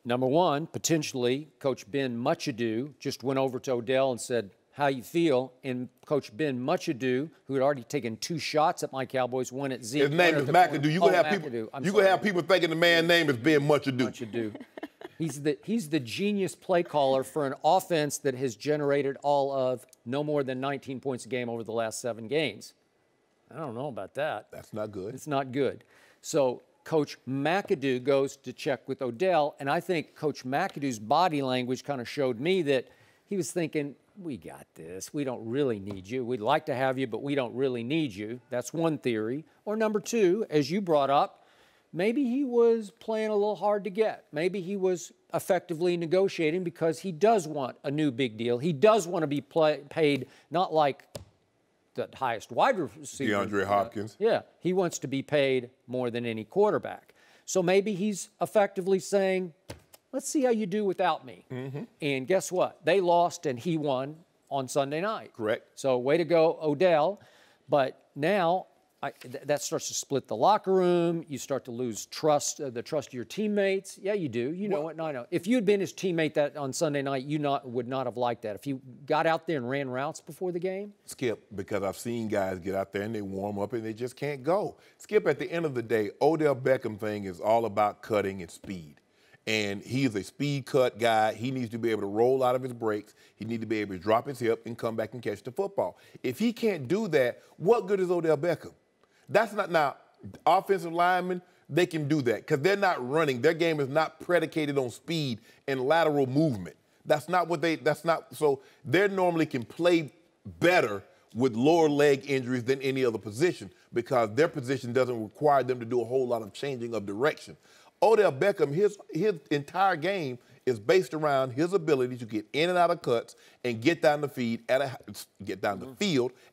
Number one, potentially, Coach Ben Muchado just went over to Odell and said, how you feel, and Coach Ben Muchado, who had already taken 2 shots at my Cowboys, one at Zeke. His name is McAdoo. You're gonna have people thinking the man's name is Ben Muchado. Muchado. He's the genius play caller for an offense that has generated all of no more than 19 points a game over the last 7 games. I don't know about that. That's not good. It's not good. So Coach McAdoo goes to check with Odell, and I think Coach McAdoo's body language kind of showed me that he was thinking, we got this. We don't really need you. We'd like to have you, but we don't really need you. That's one theory. Or number two, as you brought up, maybe he was playing a little hard to get. Maybe he was effectively negotiating because he does want a new big deal. He does want to be paid not like the highest wide receiver. DeAndre Hopkins. Yeah, he wants to be paid more than any quarterback. So maybe he's effectively saying, let's see how you do without me. And guess what? They lost and he won on Sunday night. Correct. So way to go, Odell. But now that starts to split the locker room. You start to lose trust, the trust of your teammates. Yeah, you do. You know it. No, I know. If you had been his teammate on Sunday night, you would not have liked that. If you got out there and ran routes before the game. Skip, because I've seen guys get out there and they warm up and they just can't go. Skip, at the end of the day, Odell Beckham thing is all about cutting and speed. And he is a speed cut guy. He needs to be able to roll out of his breaks. He needs to be able to drop his hip and come back and catch the football. If he can't do that, what good is Odell Beckham? That's not, now, offensive linemen, they can do that because they're not running. Their game is not predicated on speed and lateral movement. So they normally can play better with lower leg injuries than any other position because their position doesn't require them to do a whole lot of changing of direction. Odell Beckham, his entire game is based around his ability to get in and out of cuts and get down the field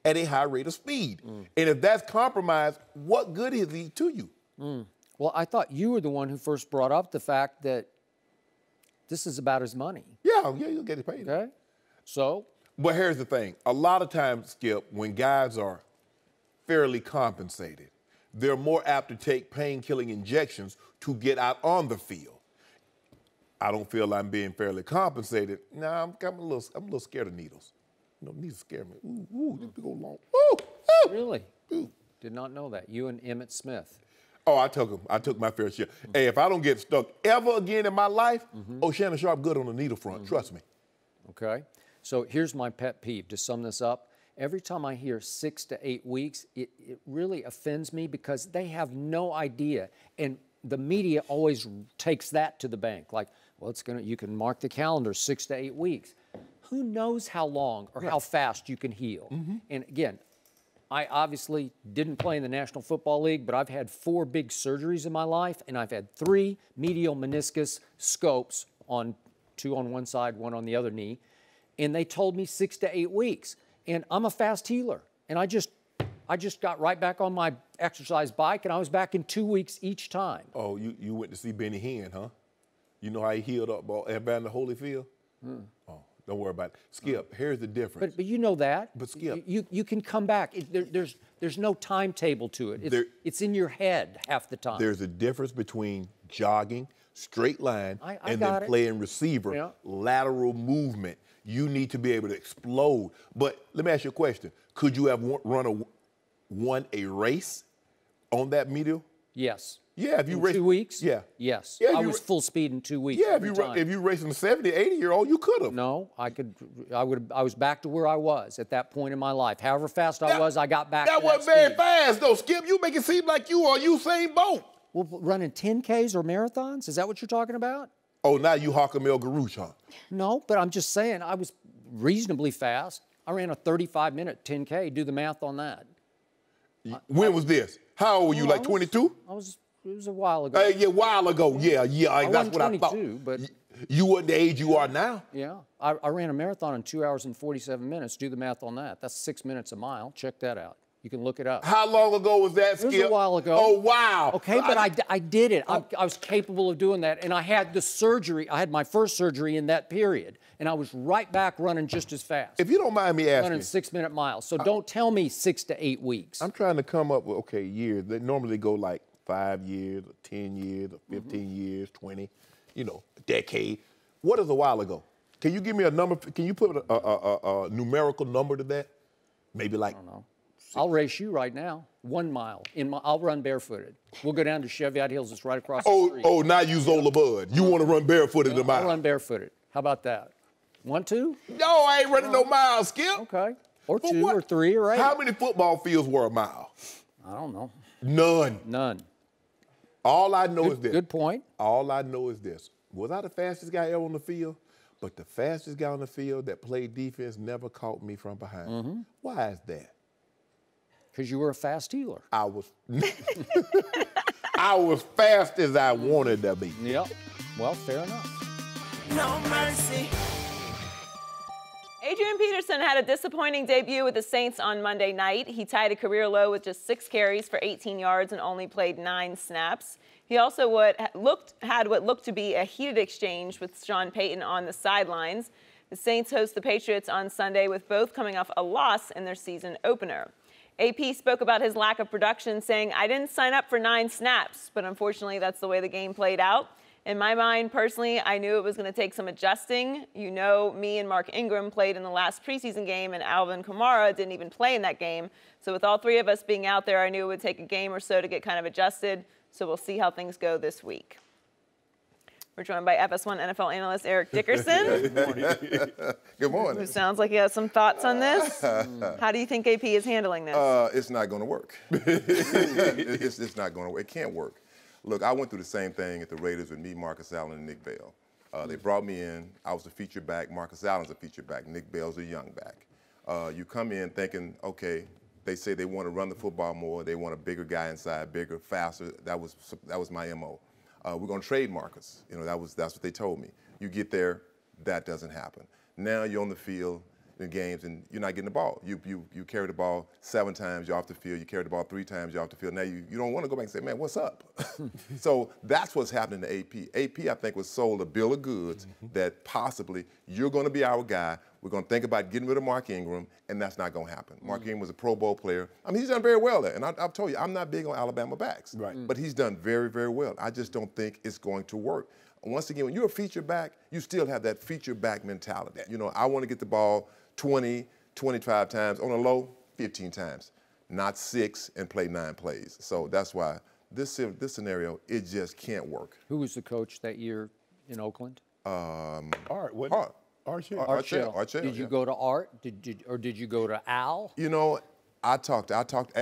at a high rate of speed. And if that's compromised, what good is he to you? Well, I thought you were the one who first brought up the fact that this is about his money. Yeah, you'll get it paid. Okay. So? But here's the thing. A lot of times, Skip, when guys are fairly compensated, they're more apt to take pain-killing injections to get out on the field. I don't feel I'm being fairly compensated. Nah, I'm a little scared of needles. You know, needles scare me. Ooh, this big old long. Ooh, ooh. Really? Ooh. Did not know that. You and Emmitt Smith. Oh, I took my fair share. Hey, if I don't get stuck ever again in my life, Shannon Sharpe good on the needle front. Trust me. Okay. So here's my pet peeve. To sum this up, every time I hear 6 to 8 weeks, it really offends me because they have no idea. And the media always takes that to the bank. Like, well, you can mark the calendar 6 to 8 weeks. Who knows how long or how fast you can heal? And again, I obviously didn't play in the National Football League, but I've had 4 big surgeries in my life, and I've had 3 medial meniscus scopes, 2 on one side, 1 on the other knee, and they told me 6 to 8 weeks. And I'm a fast healer, and I just got right back on my exercise bike, and I was back in 2 weeks each time. Oh, you went to see Benny Hinn, huh? You know how he healed up down the Holyfield? Oh, don't worry about it. Skip, here's the difference. But you know that. But Skip, you can come back. There's no timetable to it. It's in your head half the time. There's a difference between jogging, straight line, and then playing receiver, lateral movement. You need to be able to explode. But let me ask you a question. Could you have won a race on that medial? Yes. Yeah, if you raced 2 weeks? Yeah. Yes. Yeah, I was full speed in 2 weeks. Yeah, if you racing a 70, 80-year-old, you could have. No, I was back to where I was at that point in my life. However fast I was, I got back to that wasn't very fast, though, Skip. You make it seem like you are Usain Bolt. Well, running 10Ks or marathons? Is that what you're talking about? Oh, now you Hakim El Garouche, huh? No, but I'm just saying I was reasonably fast. I ran a 35-minute 10K. Do the math on that. When was this? How old were you, like 22? It was a while ago. Yeah, a while ago. Yeah, that's what I thought. But you weren't the age you are now. Yeah, I ran a marathon in 2 hours and 47 minutes. Do the math on that. That's 6 minutes a mile. Check that out. You can look it up. How long ago was that, Skip? It was a while ago. Oh, wow. Okay, but I did it. I was capable of doing that, and I had the surgery. I had my first surgery in that period, and I was right back running just as fast. If you don't mind me asking. Running 6-minute miles. So don't tell me 6 to 8 weeks. I'm trying to come up with, years. They normally go like 5 years, or 10 years, or 15 years, 20, a decade. What is a while ago? Can you give me a number? Can you put a numerical number to that? Maybe like. I don't know. I'll race you right now. 1 mile. I'll run barefooted. We'll go down to Cheviot Hills. It's right across the street. Oh, now you Zola Bud. You want to run barefooted a mile? I'll run barefooted. How about that? 1, 2? No, I ain't running no miles, Skip. Okay. Or 2, or 3, or 8. How many football fields were a mile? I don't know. None. All I know is this. Good point. All I know is this. Was I the fastest guy ever on the field? But the fastest guy on the field that played defense never caught me from behind. Why is that? Because you were a fast healer. I was fast as I wanted to be. Yep. Well, fair enough. No mercy. Adrian Peterson had a disappointing debut with the Saints on Monday night. He tied a career low with just 6 carries for 18 yards and only played 9 snaps. He also had what looked to be a heated exchange with Sean Payton on the sidelines. The Saints host the Patriots on Sunday, with both coming off a loss in their season opener. AP spoke about his lack of production, saying, "I didn't sign up for 9 snaps, but unfortunately that's the way the game played out. In my mind, personally, I knew it was going to take some adjusting. You know, me and Mark Ingram played in the last preseason game, and Alvin Kamara didn't even play in that game. So with all 3 of us being out there, I knew it would take a game or so to get kind of adjusted. So we'll see how things go this week." We're joined by FS1 NFL analyst Eric Dickerson. Good morning. Who sounds like he has some thoughts on this. How do you think AP is handling this? It's not going to work. It's not going to work. It can't work. Look, I went through the same thing at the Raiders with me, Marcus Allen, and Nick Bell. They brought me in. I was a featured back. Marcus Allen's a featured back. Nick Bell's a young back. You come in thinking, okay, they say they want to run the football more. They want a bigger guy inside, bigger, faster. That was my MO. We're going to trade Marcus. That's what they told me. You get there, that doesn't happen. Now you're on the field, in games and you're not getting the ball. You carry the ball 7 times, you're off the field. You carry the ball 3 times, you're off the field. Now you don't want to go back and say, man, what's up? So that's what's happening to AP. AP, I think, was sold a bill of goods that possibly you're going to be our guy. We're going to think about getting rid of Mark Ingram, and that's not going to happen. Mark Ingram was a Pro Bowl player. I mean, he's done very well there. And I've told you, I'm not big on Alabama backs. Right. But he's done very, very well. I just don't think it's going to work. Once again, when you're a feature back, you still have that feature back mentality. You know, I want to get the ball 20, 25 times, on a low, 15 times, not 6 and play 9 plays. So that's why this scenario, it just can't work. Who was the coach that year in Oakland? Art. Art Shell. Did you go to Art? Or did you go to Al? You know, Al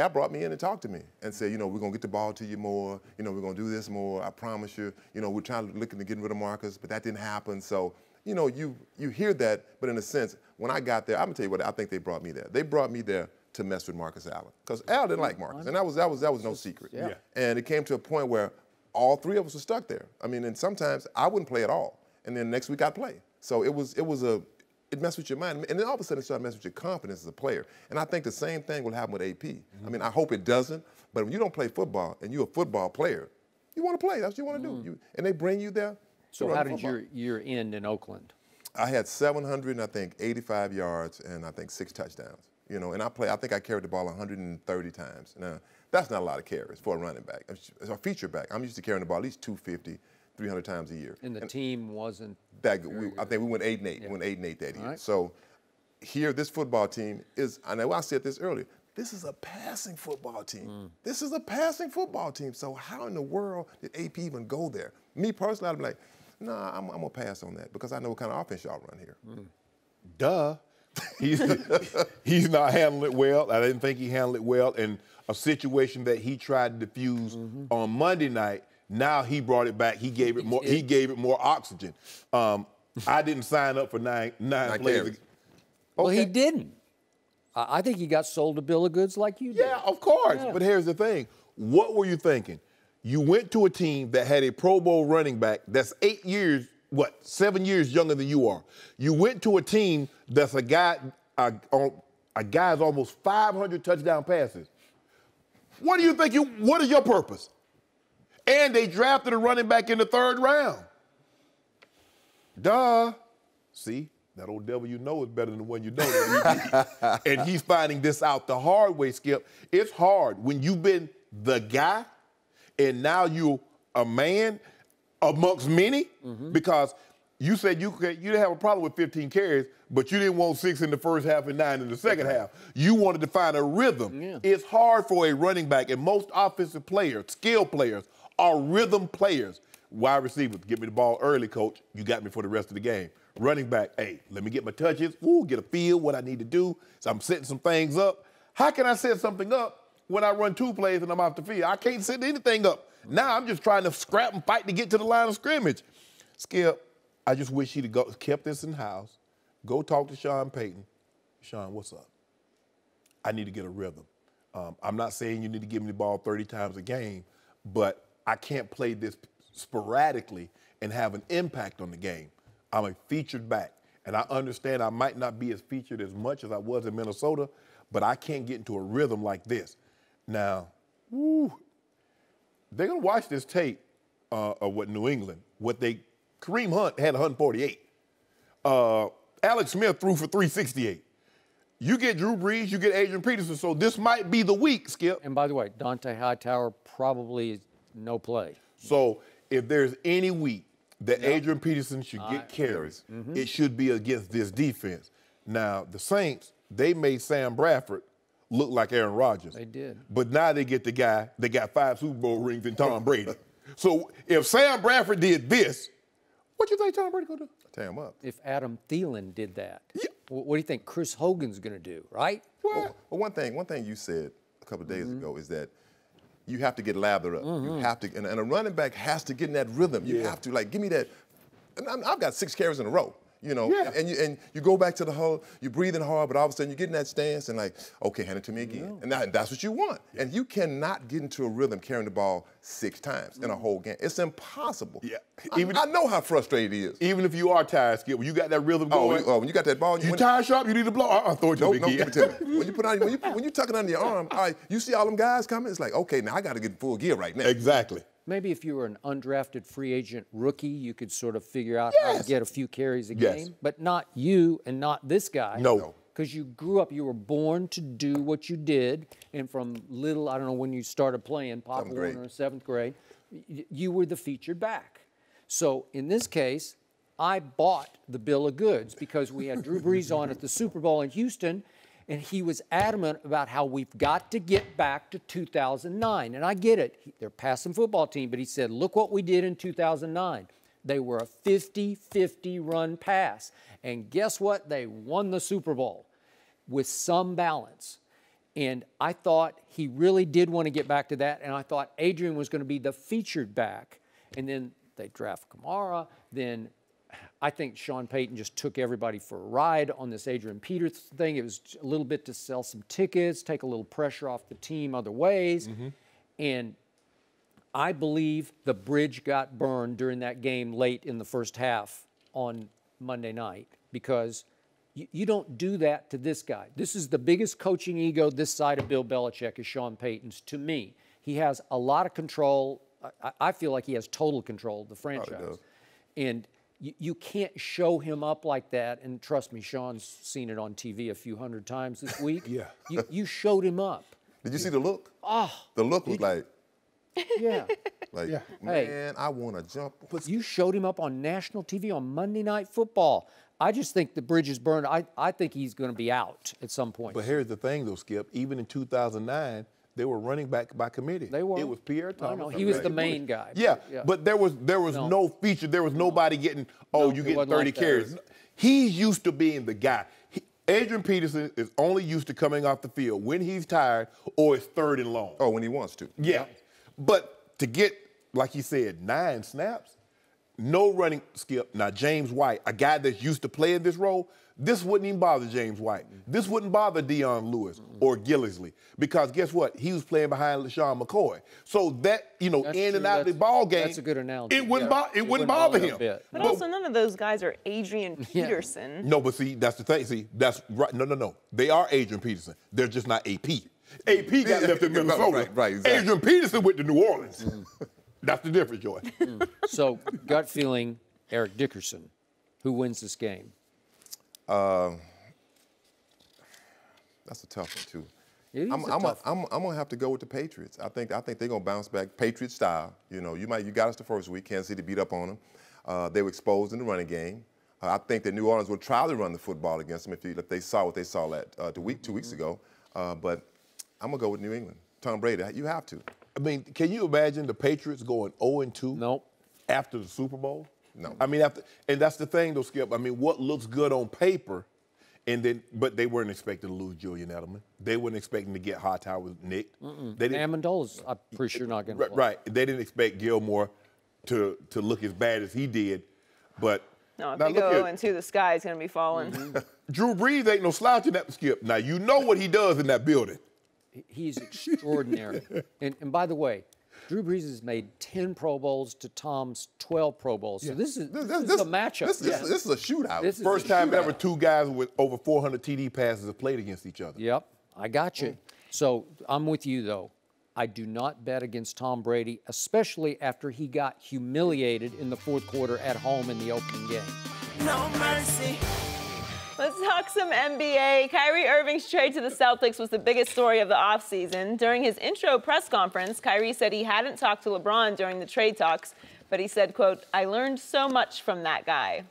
brought me in and talked to me and said, you know, we're going to get the ball to you more. You know, we're going to do this more. I promise you. You know, we're looking to get rid of Marcus, but that didn't happen. So, you know, you hear that, but in a sense, when I got there, I'm going to tell you what I think they brought me there. They brought me there to mess with Marcus Allen because Al didn't like Marcus, and that was no secret. Yeah. And it came to a point where all 3 of us were stuck there. I mean, and sometimes I wouldn't play at all, and then next week I'd play. So it messed with your mind, and then all of a sudden it started messing with your confidence as a player. And I think the same thing will happen with AP. I mean, I hope it doesn't, but when you don't play football and you're a football player, you want to play. That's what you want to do. And they bring you there. So how did your year end in Oakland? I had 785 yards and I think 6 touchdowns. You know, and I think I carried the ball 130 times. Now, that's not a lot of carries for a running back. As a feature back, I'm used to carrying the ball at least 250, 300 times a year. And the team wasn't that good. I think we went 8-8. Yeah. We went 8-8 that year. Right. So here, this football team is, I know I said this earlier, this is a passing football team. This is a passing football team. So how in the world did AP even go there? Me personally, I'd be like, nah, I'm going to pass on that because I know what kind of offense y'all run here. Duh. He's not handling it well. I didn't think he handled it well. And a situation that he tried to diffuse on Monday night, now he brought it back. He gave it more. He gave it more oxygen. I didn't sign up for nine plays. Well, he didn't. I think he got sold a bill of goods like you did. Yeah, of course. Yeah. But here's the thing. What were you thinking? You went to a team that had a Pro Bowl running back that's 8 years, 7 years younger than you are. You went to a team that's a guy's almost 500 touchdown passes. What do you think? What is your purpose? And they drafted a running back in the 3rd round. Duh. See, that old devil you know is better than the one you know. And he's finding this out the hard way, Skip. It's hard when you've been the guy and now you're a man amongst many because you said you didn't have a problem with 15 carries, but you didn't want 6 in the first half and 9 in the second half. You wanted to find a rhythm. Yeah. It's hard for a running back, and most offensive players, skill players, are rhythm players. Wide receivers, get me the ball early, coach. You got me for the rest of the game. Running back, hey, let me get my touches. Get a feel what I need to do. So I'm setting some things up. How can I set something up when I run 2 plays and I'm off the field? I can't set anything up. Now I'm just trying to scrap and fight to get to the line of scrimmage. Skip, I just wish he'd have kept this in-house. Go talk to Sean Payton. Sean, what's up? I need to get a rhythm. I'm not saying you need to give me the ball 30 times a game, but I can't play this sporadically and have an impact on the game. I'm a featured back, and I understand I might not be as featured as much as I was in Minnesota, but I can't get into a rhythm like this. Now, they're going to watch this tape of what New England, Kareem Hunt had 148. Alex Smith threw for 368. You get Drew Brees, you get Adrian Peterson, so this might be the week, Skip. And by the way, Dante Hightower probably no play. So if there's any week that Adrian Peterson should get carries, it should be against this defense. Now, the Saints, they made Sam Bradford look like Aaron Rodgers. They did. But now they get the guy that got 5 Super Bowl rings in Tom Brady. So if Sam Bradford did this, what you think Tom Brady gonna do? Tear him up. If Adam Thielen did that, what do you think Chris Hogan's gonna do, right? Well, one thing you said a couple of days ago is that you have to get lathered up. You have to, and a running back has to get in that rhythm. You have to, give me that. And I've got 6 carries in a row. You know, Yeah. and you go back to the huddle, you're breathing hard, but all of a sudden you get in that stance and like, okay, hand it to me again. And that's what you want. And you cannot get into a rhythm carrying the ball 6 times in a whole game. It's impossible. Yeah. I know how frustrated he is. Even if you are tired, Skip, when you got that rhythm going. When you got that ball, you tired, Sharpe, you need to blow. Throw it to me Nope, again. give it to me. When you put on, when you tuck it under your arm, all right, you see all them guys coming. It's like, okay, now I got to get full gear right now. Exactly. Maybe if you were an undrafted free agent rookie, you could sort of figure out how to get a few carries a game. But not you and not this guy. No. Because you grew up, you were born to do what you did. And from little, I don't know when you started playing, Pop Warner, 7th grade, you were the featured back. So in this case, I bought the bill of goods because we had Drew Brees on at the Super Bowl in Houston, and he was adamant about how we've got to get back to 2009. And I get it. They're a passing football team, but he said, look what we did in 2009. They were a 50-50 run pass. And guess what? They won the Super Bowl with some balance. And I thought he really did want to get back to that, and I thought Adrian was going to be the featured back. And then they draft Kamara. Then I think Sean Payton just took everybody for a ride on this Adrian Peterson thing. It was a little bit to sell some tickets, take a little pressure off the team other ways. And I believe the bridge got burned during that game late in the first half on Monday night because you don't do that to this guy. This is the biggest coaching ego this side of Bill Belichick is Sean Payton's to me. He has a lot of control. I feel like he has total control of the franchise. And you can't show him up like that. And trust me, Sean's seen it on TV a few hundred times this week. You showed him up. Did you see the look? Oh. The look was like, man, I want to jump. You showed him up on national TV on Monday Night Football. I just think the bridge is burned. I think he's going to be out at some point. But here's the thing, though, Skip. Even in 2009, they were running back by committee. They were. It was Pierre Thomas. I know. He was the main guy. Yeah, but there was no feature. There was nobody getting, you get 30 like carries. He's used to being the guy. Adrian Peterson is only used to coming off the field when he's tired or it's 3rd and long. Oh, when he wants to. Yeah. But to get, like he said, 9 snaps, no running, Skip. Now, James White, a guy that's used to playing this role, this wouldn't even bother James White. This wouldn't bother Deion Lewis or Gillisley because guess what? He was playing behind LaShawn McCoy. So that, that's in and out of the ball game. That's a good analogy. It wouldn't bother him. But also, none of those guys are Adrian Peterson. No, but see, that's the thing. See, that's right. No. They are Adrian Peterson. They're just not AP. AP got left in Minnesota. Right, exactly. Adrian Peterson went to New Orleans. That's the difference, Joy. So, gut feeling, Eric Dickerson, who wins this game? That's a tough one, too. I'm going to have to go with the Patriots. I think they're going to bounce back Patriot style. You got us the first week. Kansas City beat up on them. They were exposed in the running game. I think that New Orleans will try to run the football against them if they saw what they saw 2 weeks ago. But I'm going to go with New England. Tom Brady, you have to. I mean, can you imagine the Patriots going 0-2? Nope. After the Super Bowl? No. I mean, and that's the thing, though, Skip. I mean, what looks good on paper, but they weren't expecting to lose Julian Edelman. They weren't expecting to get Hightower nicked. Amendola's, I'm pretty sure, not going to play. Right. They didn't expect Gilmore to look as bad as he did. But no, if they go 0-2, the sky's going to be falling. Drew Brees ain't no slouch in that Skip. Now, you know what he does in that building. He's extraordinary. and by the way, Drew Brees has made 10 Pro Bowls to Tom's 12 Pro Bowls. So this is a matchup. This is a shootout. First time ever 2 guys with over 400 TD passes have played against each other. Yep, I got you. So I'm with you, though. I do not bet against Tom Brady, especially after he got humiliated in the 4th quarter at home in the opening game. No mercy. Let's talk some NBA. Kyrie Irving's trade to the Celtics was the biggest story of the offseason. During his intro press conference, Kyrie said he hadn't talked to LeBron during the trade talks, but he said, quote, "I learned so much from that guy."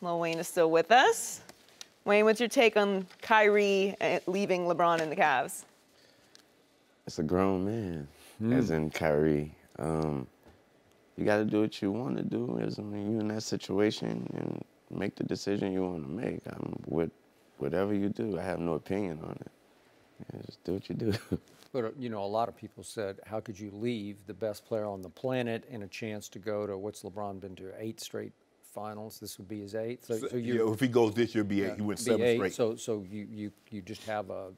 Lil Wayne is still with us. Wayne, what's your take on Kyrie leaving LeBron and the Cavs? It's a grown man, as in Kyrie. You got to do what you want to do. As when you're in that situation and make the decision you want to make. Whatever you do, I have no opinion on it. Yeah, just do what you do. But, a lot of people said, how could you leave the best player on the planet and a chance to go to, what's LeBron been to, 8 straight finals. This would be his 8th. So if he goes this year, be 8. He went 7 straight. So you just have a.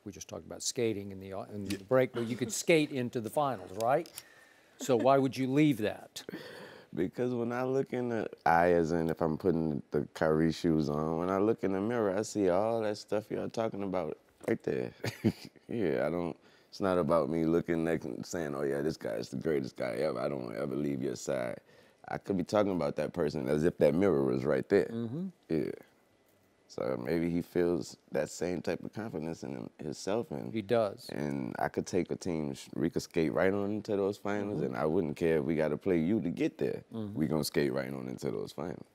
We just talked about skating in the break, but you could skate into the finals, right? So why would you leave that? Because when I look in the eye, as in if I'm putting the Kyrie shoes on, when I look in the mirror, I see all that stuff y'all talking about right there. Yeah, it's not about me looking next and saying, oh yeah, this guy is the greatest guy ever. I don't want to ever leave your side. I could be talking about that person as if that mirror was right there. Yeah. So maybe he feels that same type of confidence in himself. And he does. And I could take a team, we could skate right on into those finals, and I wouldn't care if we got to play you to get there. We're going to skate right on into those finals.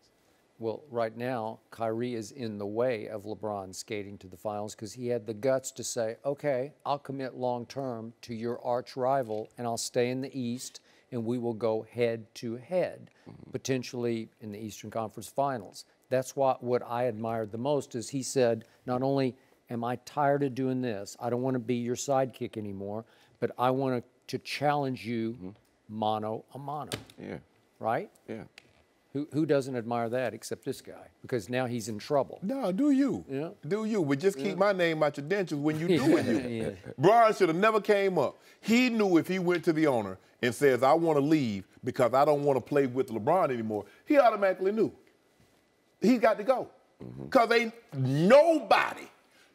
Well, right now, Kyrie is in the way of LeBron skating to the finals because he had the guts to say, okay, I'll commit long-term to your arch rival, and I'll stay in the East, and we will go head-to-head, potentially in the Eastern Conference Finals. That's what I admired the most is he said, not only am I tired of doing this, I don't want to be your sidekick anymore, but I want to challenge you mano a mano. Yeah. Right? Yeah. Who doesn't admire that except this guy? Because now he's in trouble. No, do you. Yeah. Do you. But just keep my name out your dentures when you do it. Bron should have never came up. He knew if he went to the owner and says, I want to leave because I don't want to play with LeBron anymore, he automatically knew. He's got to go. Because ain't nobody,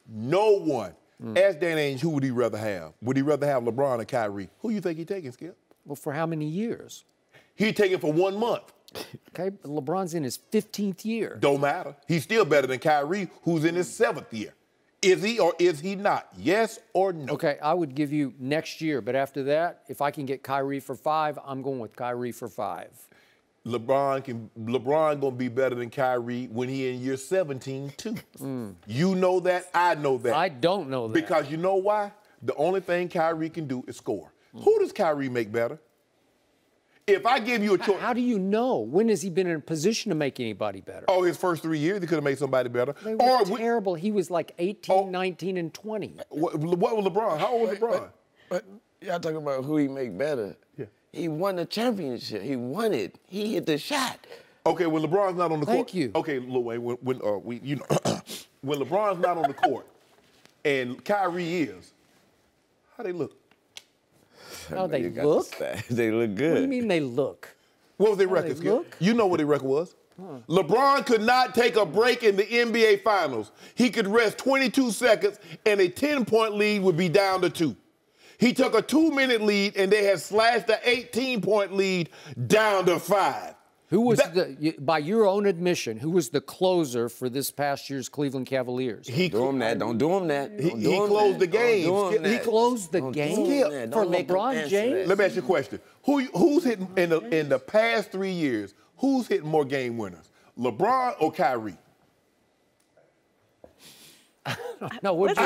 no one, ask Dan Ainge, who would he rather have? Would he rather have LeBron or Kyrie? Who you think he's taking, Skip? Well, for how many years? He'd take it for 1 month. Okay, LeBron's in his 15th year. Don't matter. He's still better than Kyrie, who's in his 7th year. Is he or is he not? Yes or no? Okay, I would give you next year, but after that, if I can get Kyrie for 5, I'm going with Kyrie for 5. LeBron gonna be better than Kyrie when he in year 17 too. You know that, I know that. I don't know that. Because you know why? The only thing Kyrie can do is score. Who does Kyrie make better? If I give you a choice. How do you know? When has he been in a position to make anybody better? Oh, his first 3 years, he could have made somebody better. They were terrible. He was like 18, 19, and 20. What was LeBron? How old was LeBron? But y'all talking about who he make better. Yeah. He won the championship. He won it. He hit the shot. Okay, when LeBron's not on the court. Thank you. Okay, Lil Wayne, when LeBron's not on the court and Kyrie is, how they look? Oh, they look? They look good. What do you mean they look? What was their record, Skip? You know what their record was. LeBron could not take a break in the NBA Finals. He could rest 22 seconds and a 10-point lead would be down to 2. He took a 2-minute lead and they had slashed the 18-point lead down to 5. Who was by your own admission, who was the closer for this past year's Cleveland Cavaliers? Don't do him that. Don't do him that. He closed the game. He closed the game for LeBron James? Let me ask you a question. Who's hitting in the past 3 years, who's hitting more game winners? LeBron or Kyrie? No, what It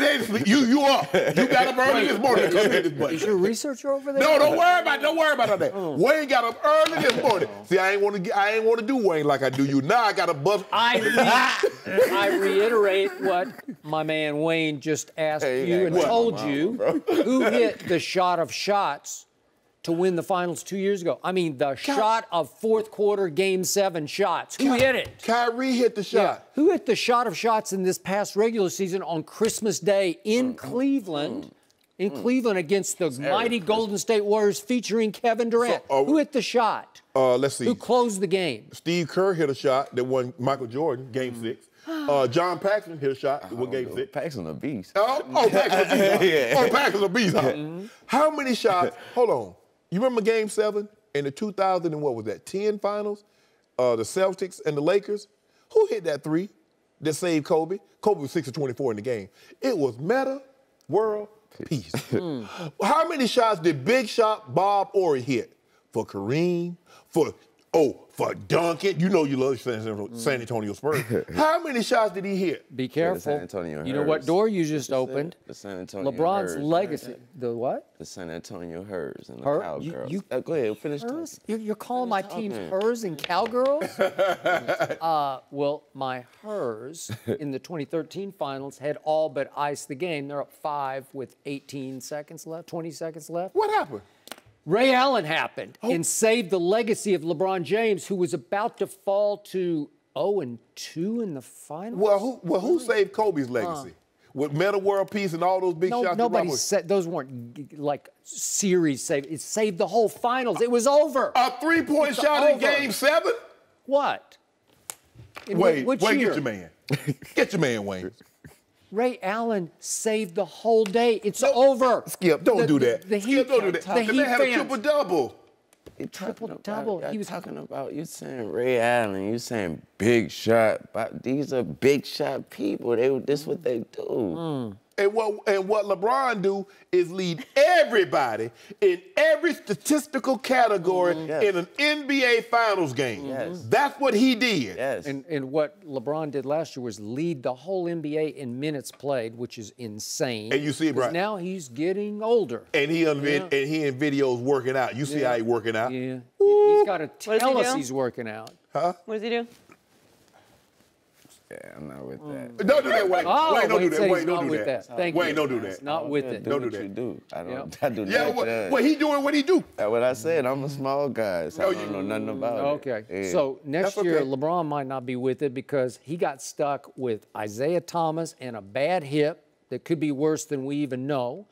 ain't you up. You got up early this morning to come in this morning. Is your researcher over there? No, don't worry about that. Wayne got up early this morning. See, I ain't want to do Wayne like I do you. Now I got to bust. I reiterate what my man Wayne just asked you and told you. Who hit the shot of shots to win the finals 2 years ago? I mean, the shot of fourth quarter Game 7 shots. Who hit it? Kyrie hit the shot. Yeah. Who hit the shot of shots in this past regular season on Christmas Day in Cleveland? In Cleveland against the mighty Golden State Warriors featuring Kevin Durant. Who hit the shot? Let's see. Who closed the game? Steve Kerr hit a shot that won Michael Jordan, Game 6. John Paxson hit a shot that won Game 6. Paxson a beast. Paxson a beast. Paxson a beast. How many shots? Hold on. You remember Game 7 in the 2000 and what was that, 10 finals? The Celtics and the Lakers? Who hit that 3 that saved Kobe? Kobe was 6 of 24 in the game. It was meta, world, peace. How many shots did Big Shot Bob Orry hit? For Kareem? For Duncan? You know you love San Antonio Spurs. How many shots did he hit? Be careful. San Antonio you know what door you just opened? The San Antonio LeBron's Hers, legacy. Right? The what? The San Antonio Hers and the Her? Cowgirls. Go ahead, finish Hers? You're calling my teams Hers and Cowgirls? Well, my Hers in the 2013 finals had all but iced the game. They're up 5 with 18 seconds left, 20 seconds left. What happened? Ray Allen happened and saved the legacy of LeBron James, who was about to fall to 0-2 in the finals. Well, who saved Kobe's legacy? With Meta World Peace and all those big shots? Nobody said those weren't like series save. It saved the whole finals. It was over. A three-point shot in Game 7? What? Wayne, which get year? your man. Get your man, Wayne. Ray Allen saved the whole day. It's over. Skip, don't do that. Skip, don't do that. The man had a triple-double. Triple-double. He was talking about, you saying Ray Allen, you saying big shot. But these are big shot people. This what they do. And what LeBron do is lead everybody in every statistical category in an NBA Finals game. That's what he did. And what LeBron did last year was lead the whole NBA in minutes played, which is insane. And you see, right now he's getting older. And he in videos working out. You see how he working out? Yeah. He's got to tell us he's working out. Huh? What does he do? Yeah, I'm not with that. Don't do that, Wayne. Wayne, don't do that. Wayne, don't do that. Thank you. Wayne, don't do that. Not with it. Don't do that. that. You do. I don't. I do yeah, that. what he doing? What he do? That's what I said. I'm a small guy, so I don't know nothing about it. Okay. Yeah. So next year, LeBron might not be with it because he got stuck with Isaiah Thomas and a bad hip that could be worse than we even know.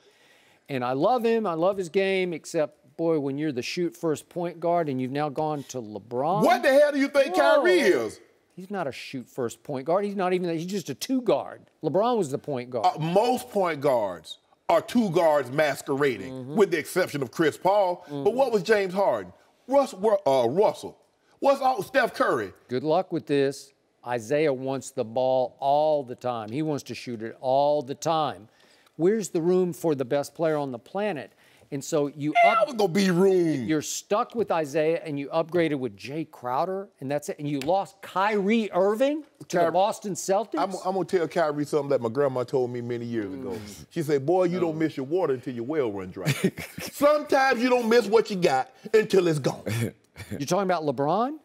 And I love him. I love his game, except, boy, when you're the shoot first point guard and you've now gone to LeBron. What the hell do you think Kyrie is? He's not a shoot first point guard. He's not even, he's just a two guard. LeBron was the point guard. Most point guards are two guards masquerading, with the exception of Chris Paul. But what was James Harden? Russell. What's Steph Curry? Good luck with this. Isaiah wants the ball all the time. He wants to shoot it all the time. Where's the room for the best player on the planet? And so you're stuck with Isaiah, and you upgraded with Jay Crowder, and that's it. And you lost Kyrie Irving to the Boston Celtics. I'm gonna tell Kyrie something that my grandma told me many years ago. She said, "Boy, you don't miss your water until your well runs dry. Sometimes you don't miss what you got until it's gone." You're talking about LeBron?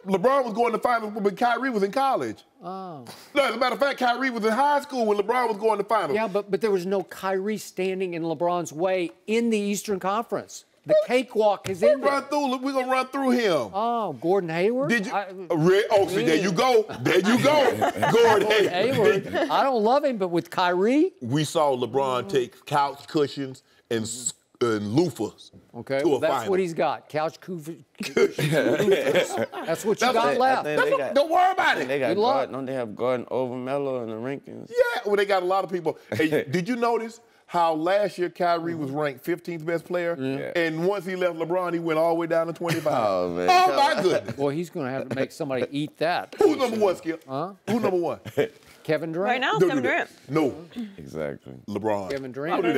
LeBron was going to finals when Kyrie was in college. Oh. No, as a matter of fact, Kyrie was in high school when LeBron was going to finals. Yeah, but there was no Kyrie standing in LeBron's way in the Eastern Conference. The cakewalk is in there. We're going to run through him. Oh, Gordon Hayward? Did you? See, there you go. There you go. Gordon Hayward. I don't love him, but with Kyrie? We saw LeBron take couch cushions and loofahs. Okay, well, that's what he's got. Couch cushions. That's what you got left. Don't worry about it. They got Gordon, don't they have Gordon over Melo and the rankings? Yeah, well, they got a lot of people. Hey, did you notice how last year Kyrie was ranked 15th best player? And once he left LeBron, he went all the way down to 25. Oh, man. Oh, my goodness. Well, he's going to have to make somebody eat that. Who's number one, Skip? Huh? Who's number one? Kevin Durant. Right now, Kevin Durant. No. Exactly. LeBron. Kevin Durant. We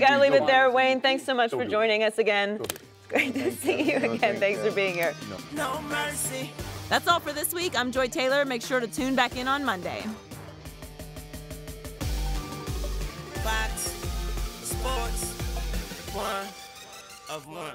got to leave it there. Wayne, thanks so much for joining us again. Great to see you again. Thanks for being here. No mercy. That's all for this week. I'm Joy Taylor. Make sure to tune back in on Monday. Fox Sports 1 of 1.